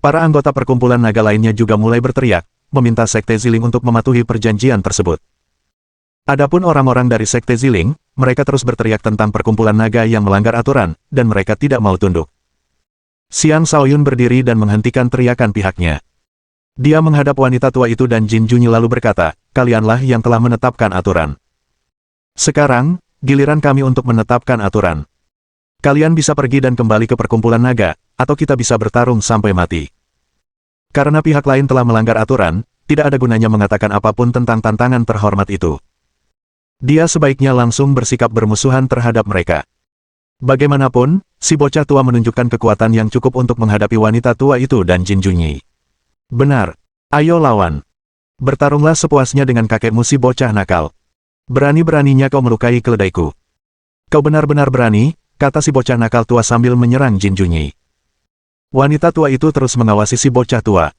Para anggota perkumpulan naga lainnya juga mulai berteriak, meminta Sekte Ziling untuk mematuhi perjanjian tersebut. Adapun orang-orang dari Sekte Ziling, mereka terus berteriak tentang perkumpulan naga yang melanggar aturan, dan mereka tidak mau tunduk. Xiang Shaoyun berdiri dan menghentikan teriakan pihaknya. Dia menghadap wanita tua itu dan Jin Junyi lalu berkata, kalianlah yang telah menetapkan aturan. Sekarang, giliran kami untuk menetapkan aturan. Kalian bisa pergi dan kembali ke perkumpulan naga, atau kita bisa bertarung sampai mati. Karena pihak lain telah melanggar aturan, tidak ada gunanya mengatakan apapun tentang tantangan terhormat itu. Dia sebaiknya langsung bersikap bermusuhan terhadap mereka. Bagaimanapun, si bocah tua menunjukkan kekuatan yang cukup untuk menghadapi wanita tua itu dan Jin Junyi. Benar. Ayo lawan. Bertarunglah sepuasnya dengan kakekmu si bocah nakal. Berani-beraninya kau melukai keledaiku. Kau benar-benar berani, kata si bocah nakal tua sambil menyerang Jin Junyi. Wanita tua itu terus mengawasi si bocah tua.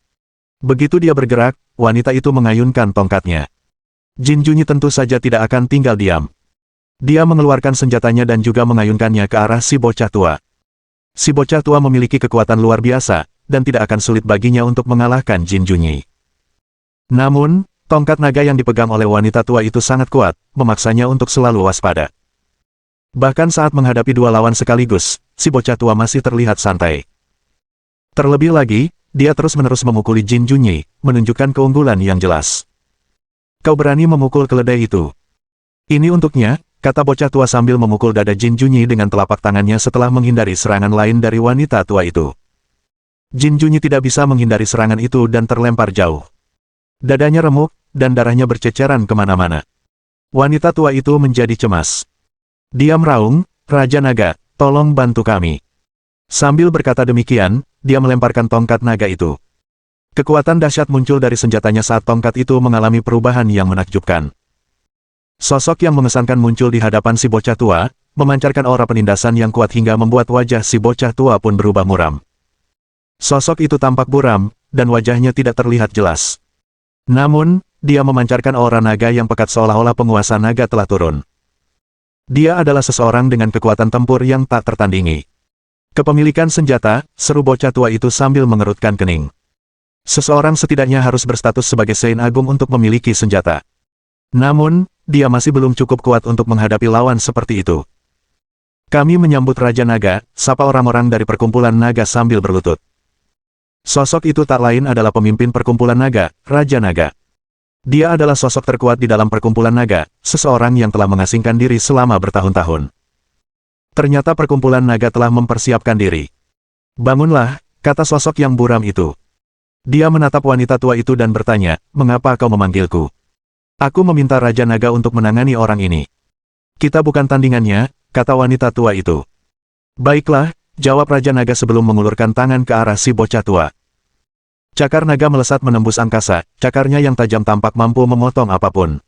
Begitu dia bergerak, wanita itu mengayunkan tongkatnya. Jin Junyi tentu saja tidak akan tinggal diam. Dia mengeluarkan senjatanya dan juga mengayunkannya ke arah si bocah tua. Si bocah tua memiliki kekuatan luar biasa, dan tidak akan sulit baginya untuk mengalahkan Jin Junyi. Namun, tongkat naga yang dipegang oleh wanita tua itu sangat kuat, memaksanya untuk selalu waspada. Bahkan saat menghadapi dua lawan sekaligus, si bocah tua masih terlihat santai. Terlebih lagi, dia terus-menerus memukuli Jin Junyi, menunjukkan keunggulan yang jelas. Kau berani memukul keledai itu? Ini untuknya, kata bocah tua sambil memukul dada Jin Junyi dengan telapak tangannya setelah menghindari serangan lain dari wanita tua itu. Jin Junyi tidak bisa menghindari serangan itu dan terlempar jauh. Dadanya remuk, dan darahnya berceceran kemana-mana. Wanita tua itu menjadi cemas. Dia meraung, Raja Naga, tolong bantu kami. Sambil berkata demikian, dia melemparkan tongkat naga itu. Kekuatan dahsyat muncul dari senjatanya saat tongkat itu mengalami perubahan yang menakjubkan. Sosok yang mengesankan muncul di hadapan si bocah tua, memancarkan aura penindasan yang kuat hingga membuat wajah si bocah tua pun berubah muram. Sosok itu tampak buram, dan wajahnya tidak terlihat jelas. Namun, dia memancarkan aura naga yang pekat seolah-olah penguasa naga telah turun. Dia adalah seseorang dengan kekuatan tempur yang tak tertandingi. Kepemilikan senjata, seru bocah tua itu sambil mengerutkan kening. Seseorang setidaknya harus berstatus sebagai Sein Agung untuk memiliki senjata. Namun, dia masih belum cukup kuat untuk menghadapi lawan seperti itu. Kami menyambut Raja Naga, sapa orang-orang dari perkumpulan naga sambil berlutut. Sosok itu tak lain adalah pemimpin perkumpulan naga, Raja Naga. Dia adalah sosok terkuat di dalam perkumpulan naga, seseorang yang telah mengasingkan diri selama bertahun-tahun. Ternyata perkumpulan naga telah mempersiapkan diri. Bangunlah, kata sosok yang buram itu. Dia menatap wanita tua itu dan bertanya, mengapa kau memanggilku? Aku meminta Raja Naga untuk menangani orang ini. Kita bukan tandingannya, kata wanita tua itu. Baiklah, jawab Raja Naga sebelum mengulurkan tangan ke arah si bocah tua. Cakar naga melesat menembus angkasa, cakarnya yang tajam tampak mampu memotong apapun.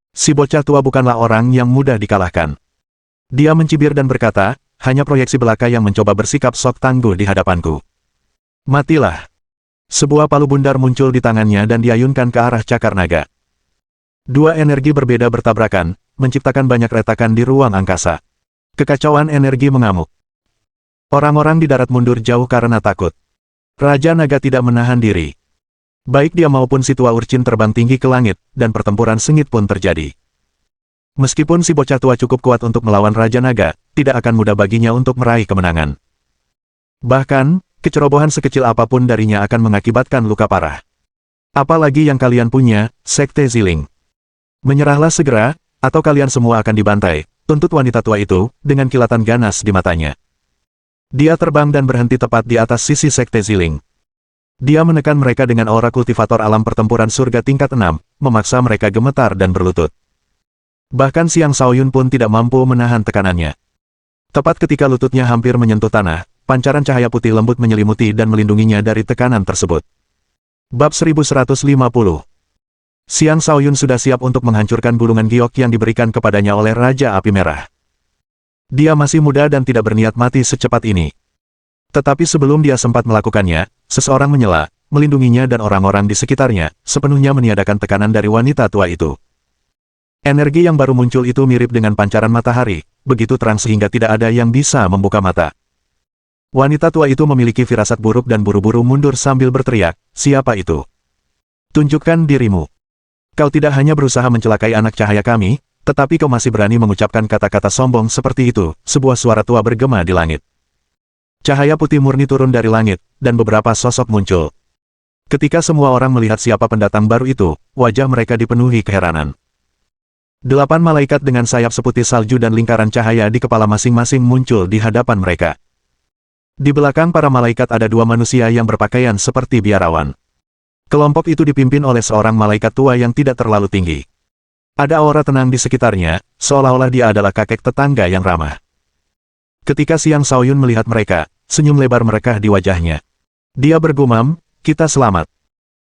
Si bocah tua bukanlah orang yang mudah dikalahkan. Dia mencibir dan berkata, hanya proyeksi belaka yang mencoba bersikap sok tangguh di hadapanku. Matilah. Sebuah palu bundar muncul di tangannya dan diayunkan ke arah cakar naga. Dua energi berbeda bertabrakan, menciptakan banyak retakan di ruang angkasa. Kekacauan energi mengamuk. Orang-orang di darat mundur jauh karena takut. Raja Naga tidak menahan diri. Baik dia maupun si tua urchin terbang tinggi ke langit, dan pertempuran sengit pun terjadi. Meskipun si bocah tua cukup kuat untuk melawan Raja Naga, tidak akan mudah baginya untuk meraih kemenangan. Bahkan, kecerobohan sekecil apapun darinya akan mengakibatkan luka parah. Apalagi yang kalian punya, Sekte Ziling. Menyerahlah segera, atau kalian semua akan dibantai, tuntut wanita tua itu, dengan kilatan ganas di matanya. Dia terbang dan berhenti tepat di atas sisi Sekte Ziling. Dia menekan mereka dengan aura kultivator alam pertempuran surga tingkat 6, memaksa mereka gemetar dan berlutut. Bahkan Xiang Shaoyun pun tidak mampu menahan tekanannya. Tepat ketika lututnya hampir menyentuh tanah, pancaran cahaya putih lembut menyelimuti dan melindunginya dari tekanan tersebut. Bab 1150. Xiang Shaoyun sudah siap untuk menghancurkan gulungan giok yang diberikan kepadanya oleh Raja Api Merah. Dia masih muda dan tidak berniat mati secepat ini. Tetapi sebelum dia sempat melakukannya, seseorang menyela, melindunginya dan orang-orang di sekitarnya, sepenuhnya meniadakan tekanan dari wanita tua itu. Energi yang baru muncul itu mirip dengan pancaran matahari, begitu terang sehingga tidak ada yang bisa membuka mata. Wanita tua itu memiliki firasat buruk dan buru-buru mundur sambil berteriak, siapa itu? Tunjukkan dirimu. Kau tidak hanya berusaha mencelakai anak cahaya kami, tetapi kau masih berani mengucapkan kata-kata sombong seperti itu, sebuah suara tua bergema di langit. Cahaya putih murni turun dari langit, dan beberapa sosok muncul. Ketika semua orang melihat siapa pendatang baru itu, wajah mereka dipenuhi keheranan. 8 malaikat dengan sayap seputih salju dan lingkaran cahaya di kepala masing-masing muncul di hadapan mereka. Di belakang para malaikat ada 2 manusia yang berpakaian seperti biarawan. Kelompok itu dipimpin oleh seorang malaikat tua yang tidak terlalu tinggi. Ada aura tenang di sekitarnya, seolah-olah dia adalah kakek tetangga yang ramah. Ketika Xiang Shaoyun melihat mereka, senyum lebar merekah di wajahnya. Dia bergumam, kita selamat.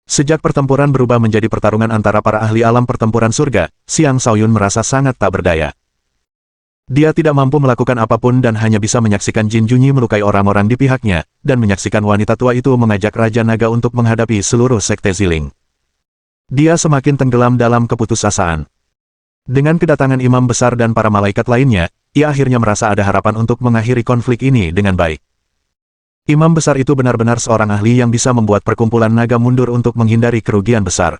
Sejak pertempuran berubah menjadi pertarungan antara para ahli alam pertempuran surga, Xiang Shaoyun merasa sangat tak berdaya. Dia tidak mampu melakukan apapun dan hanya bisa menyaksikan Jin Junyi melukai orang-orang di pihaknya, dan menyaksikan wanita tua itu mengajak Raja Naga untuk menghadapi seluruh Sekte Ziling. Dia semakin tenggelam dalam keputusasaan. Dengan kedatangan imam besar dan para malaikat lainnya, ia akhirnya merasa ada harapan untuk mengakhiri konflik ini dengan baik. Imam besar itu benar-benar seorang ahli yang bisa membuat perkumpulan naga mundur untuk menghindari kerugian besar.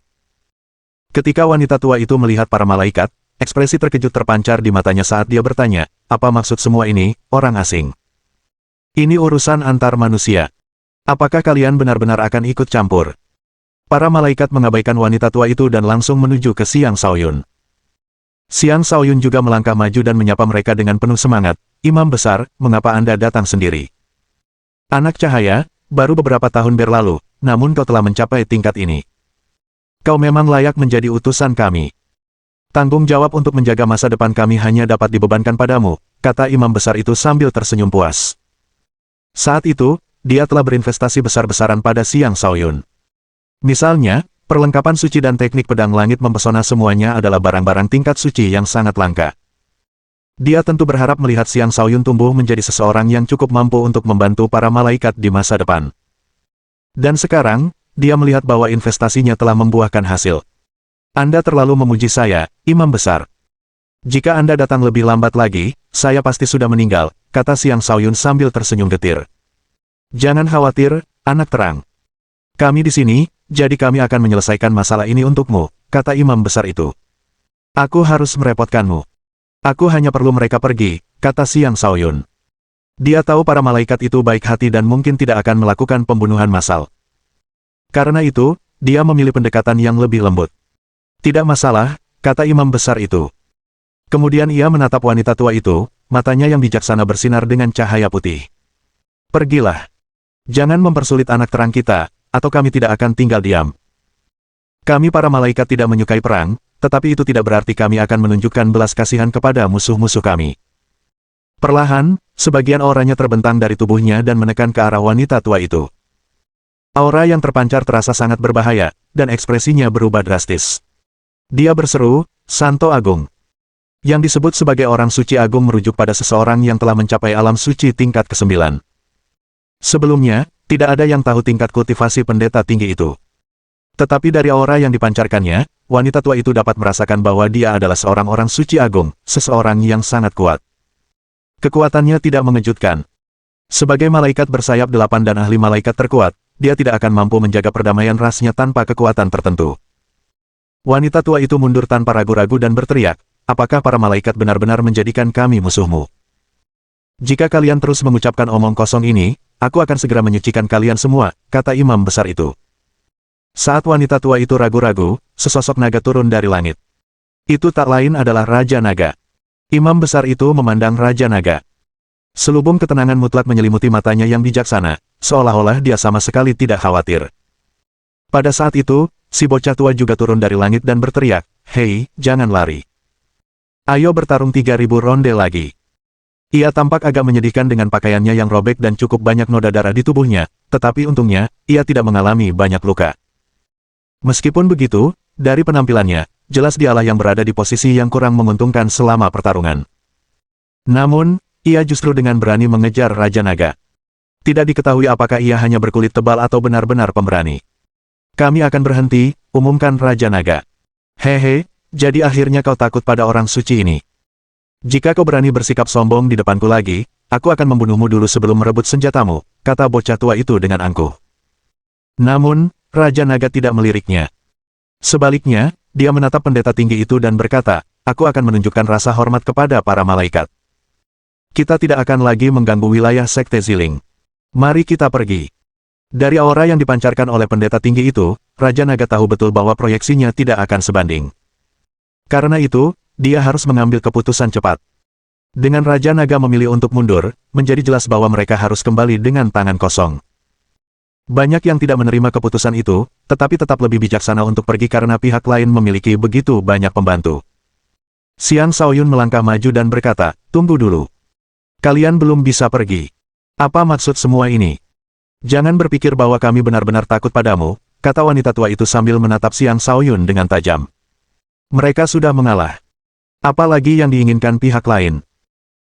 Ketika wanita tua itu melihat para malaikat, ekspresi terkejut terpancar di matanya saat dia bertanya, apa maksud semua ini, orang asing? Ini urusan antar manusia. Apakah kalian benar-benar akan ikut campur? Para malaikat mengabaikan wanita tua itu dan langsung menuju ke Xiang Shaoyun. Xiang Shaoyun juga melangkah maju dan menyapa mereka dengan penuh semangat, Imam besar, mengapa Anda datang sendiri? Anak cahaya, baru beberapa tahun berlalu, namun kau telah mencapai tingkat ini. Kau memang layak menjadi utusan kami. Tanggung jawab untuk menjaga masa depan kami hanya dapat dibebankan padamu, kata imam besar itu sambil tersenyum puas. Saat itu, dia telah berinvestasi besar-besaran pada Xiang Shaoyun. Misalnya, perlengkapan suci dan teknik pedang langit mempesona semuanya adalah barang-barang tingkat suci yang sangat langka. Dia tentu berharap melihat Xiang Shaoyun tumbuh menjadi seseorang yang cukup mampu untuk membantu para malaikat di masa depan. Dan sekarang, dia melihat bahwa investasinya telah membuahkan hasil. Anda terlalu memuji saya, Imam Besar. Jika Anda datang lebih lambat lagi, saya pasti sudah meninggal, kata Xiang Shaoyun sambil tersenyum getir. Jangan khawatir, anak terang. Kami di sini, jadi kami akan menyelesaikan masalah ini untukmu, kata imam besar itu. Aku harus merepotkanmu. Aku hanya perlu mereka pergi, kata Xiang Shaoyun. Dia tahu para malaikat itu baik hati dan mungkin tidak akan melakukan pembunuhan massal. Karena itu, dia memilih pendekatan yang lebih lembut. Tidak masalah, kata imam besar itu. Kemudian ia menatap wanita tua itu, matanya yang bijaksana bersinar dengan cahaya putih. Pergilah. Jangan mempersulit anak terang kita, atau kami tidak akan tinggal diam. Kami para malaikat tidak menyukai perang, tetapi itu tidak berarti kami akan menunjukkan belas kasihan kepada musuh-musuh kami. Perlahan, sebagian auranya terbentang dari tubuhnya dan menekan ke arah wanita tua itu. Aura yang terpancar terasa sangat berbahaya, dan ekspresinya berubah drastis. Dia berseru, Santo Agung. Yang disebut sebagai orang suci agung merujuk pada seseorang yang telah mencapai alam suci tingkat ke-9. Sebelumnya, tidak ada yang tahu tingkat kultivasi pendeta tinggi itu. Tetapi dari aura yang dipancarkannya, wanita tua itu dapat merasakan bahwa dia adalah seorang orang suci agung, seseorang yang sangat kuat. Kekuatannya tidak mengejutkan. Sebagai malaikat bersayap 8 dan ahli malaikat terkuat, dia tidak akan mampu menjaga perdamaian rasnya tanpa kekuatan tertentu. Wanita tua itu mundur tanpa ragu-ragu dan berteriak, apakah para malaikat benar-benar menjadikan kami musuhmu? Jika kalian terus mengucapkan omong kosong ini, aku akan segera menyucikan kalian semua, kata imam besar itu. Saat wanita tua itu ragu-ragu, sesosok naga turun dari langit. Itu tak lain adalah Raja Naga. Imam besar itu memandang Raja Naga. Selubung ketenangan mutlak menyelimuti matanya yang bijaksana, seolah-olah dia sama sekali tidak khawatir. Pada saat itu, si bocah tua juga turun dari langit dan berteriak, "Hei, jangan lari. Ayo bertarung 3000 ronde lagi." Ia tampak agak menyedihkan dengan pakaiannya yang robek dan cukup banyak noda darah di tubuhnya, tetapi untungnya, ia tidak mengalami banyak luka. Meskipun begitu, dari penampilannya, jelas dialah yang berada di posisi yang kurang menguntungkan selama pertarungan. Namun, ia justru dengan berani mengejar Raja Naga. Tidak diketahui apakah ia hanya berkulit tebal atau benar-benar pemberani. Kami akan berhenti, umumkan Raja Naga. Hehe, jadi akhirnya kau takut pada orang suci ini. Jika kau berani bersikap sombong di depanku lagi, aku akan membunuhmu dulu sebelum merebut senjatamu, kata bocah tua itu dengan angkuh. Namun, Raja Naga tidak meliriknya. Sebaliknya, dia menatap pendeta tinggi itu dan berkata, aku akan menunjukkan rasa hormat kepada para malaikat. Kita tidak akan lagi mengganggu wilayah Sekte Ziling. Mari kita pergi. Dari aura yang dipancarkan oleh pendeta tinggi itu, Raja Naga tahu betul bahwa proyeksinya tidak akan sebanding. Karena itu, dia harus mengambil keputusan cepat. Dengan Raja Naga memilih untuk mundur, menjadi jelas bahwa mereka harus kembali dengan tangan kosong. Banyak yang tidak menerima keputusan itu, tetapi tetap lebih bijaksana untuk pergi karena pihak lain memiliki begitu banyak pembantu. Xiang Shaoyun melangkah maju dan berkata, tunggu dulu. Kalian belum bisa pergi. Apa maksud semua ini? Jangan berpikir bahwa kami benar-benar takut padamu, kata wanita tua itu sambil menatap Xiang Shaoyun dengan tajam. Mereka sudah mengalah. Apalagi yang diinginkan pihak lain?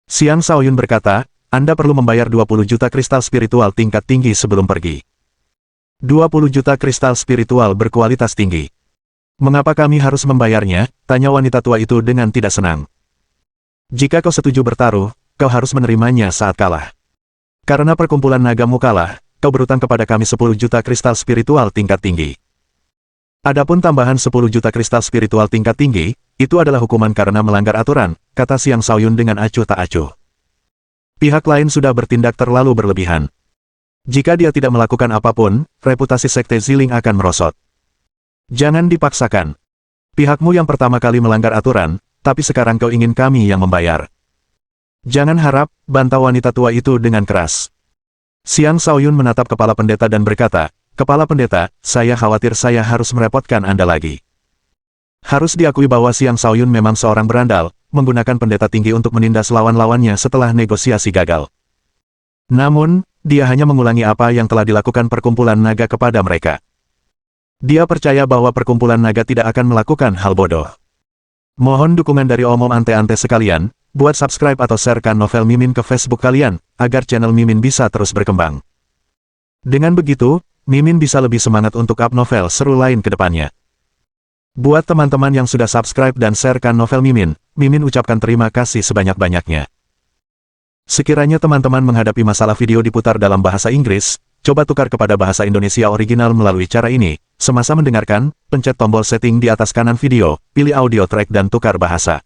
Xiang Shaoyun berkata, Anda perlu membayar 20 juta kristal spiritual tingkat tinggi sebelum pergi. 20 juta kristal spiritual berkualitas tinggi. Mengapa kami harus membayarnya? Tanya wanita tua itu dengan tidak senang. Jika kau setuju bertaruh, kau harus menerimanya saat kalah. Karena perkumpulan nagamu kalah, kau berutang kepada kami 10 juta kristal spiritual tingkat tinggi. Adapun tambahan 10 juta kristal spiritual tingkat tinggi, itu adalah hukuman karena melanggar aturan, kata Xiang Shaoyun dengan acuh tak acuh. Pihak lain sudah bertindak terlalu berlebihan. Jika dia tidak melakukan apapun, reputasi Sekte Ziling akan merosot. Jangan dipaksakan. Pihakmu yang pertama kali melanggar aturan, tapi sekarang kau ingin kami yang membayar. Jangan harap, bantah wanita tua itu dengan keras. Xiang Shaoyun menatap kepala pendeta dan berkata, Kepala pendeta, saya khawatir saya harus merepotkan Anda lagi. Harus diakui bahwa Xiang Shaoyun memang seorang berandal, menggunakan pendeta tinggi untuk menindas lawan-lawannya setelah negosiasi gagal. Namun, dia hanya mengulangi apa yang telah dilakukan perkumpulan naga kepada mereka. Dia percaya bahwa perkumpulan naga tidak akan melakukan hal bodoh. Mohon dukungan dari omom ante-ante sekalian, buat subscribe atau sharekan novel Mimin ke Facebook kalian, agar channel Mimin bisa terus berkembang. Dengan begitu, Mimin bisa lebih semangat untuk up novel seru lain ke depannya. Buat teman-teman yang sudah subscribe dan sharekan novel Mimin, Mimin ucapkan terima kasih sebanyak-banyaknya. Sekiranya teman-teman menghadapi masalah video diputar dalam bahasa Inggris, coba tukar kepada bahasa Indonesia original melalui cara ini. Semasa mendengarkan, pencet tombol setting di atas kanan video, pilih audio track dan tukar bahasa.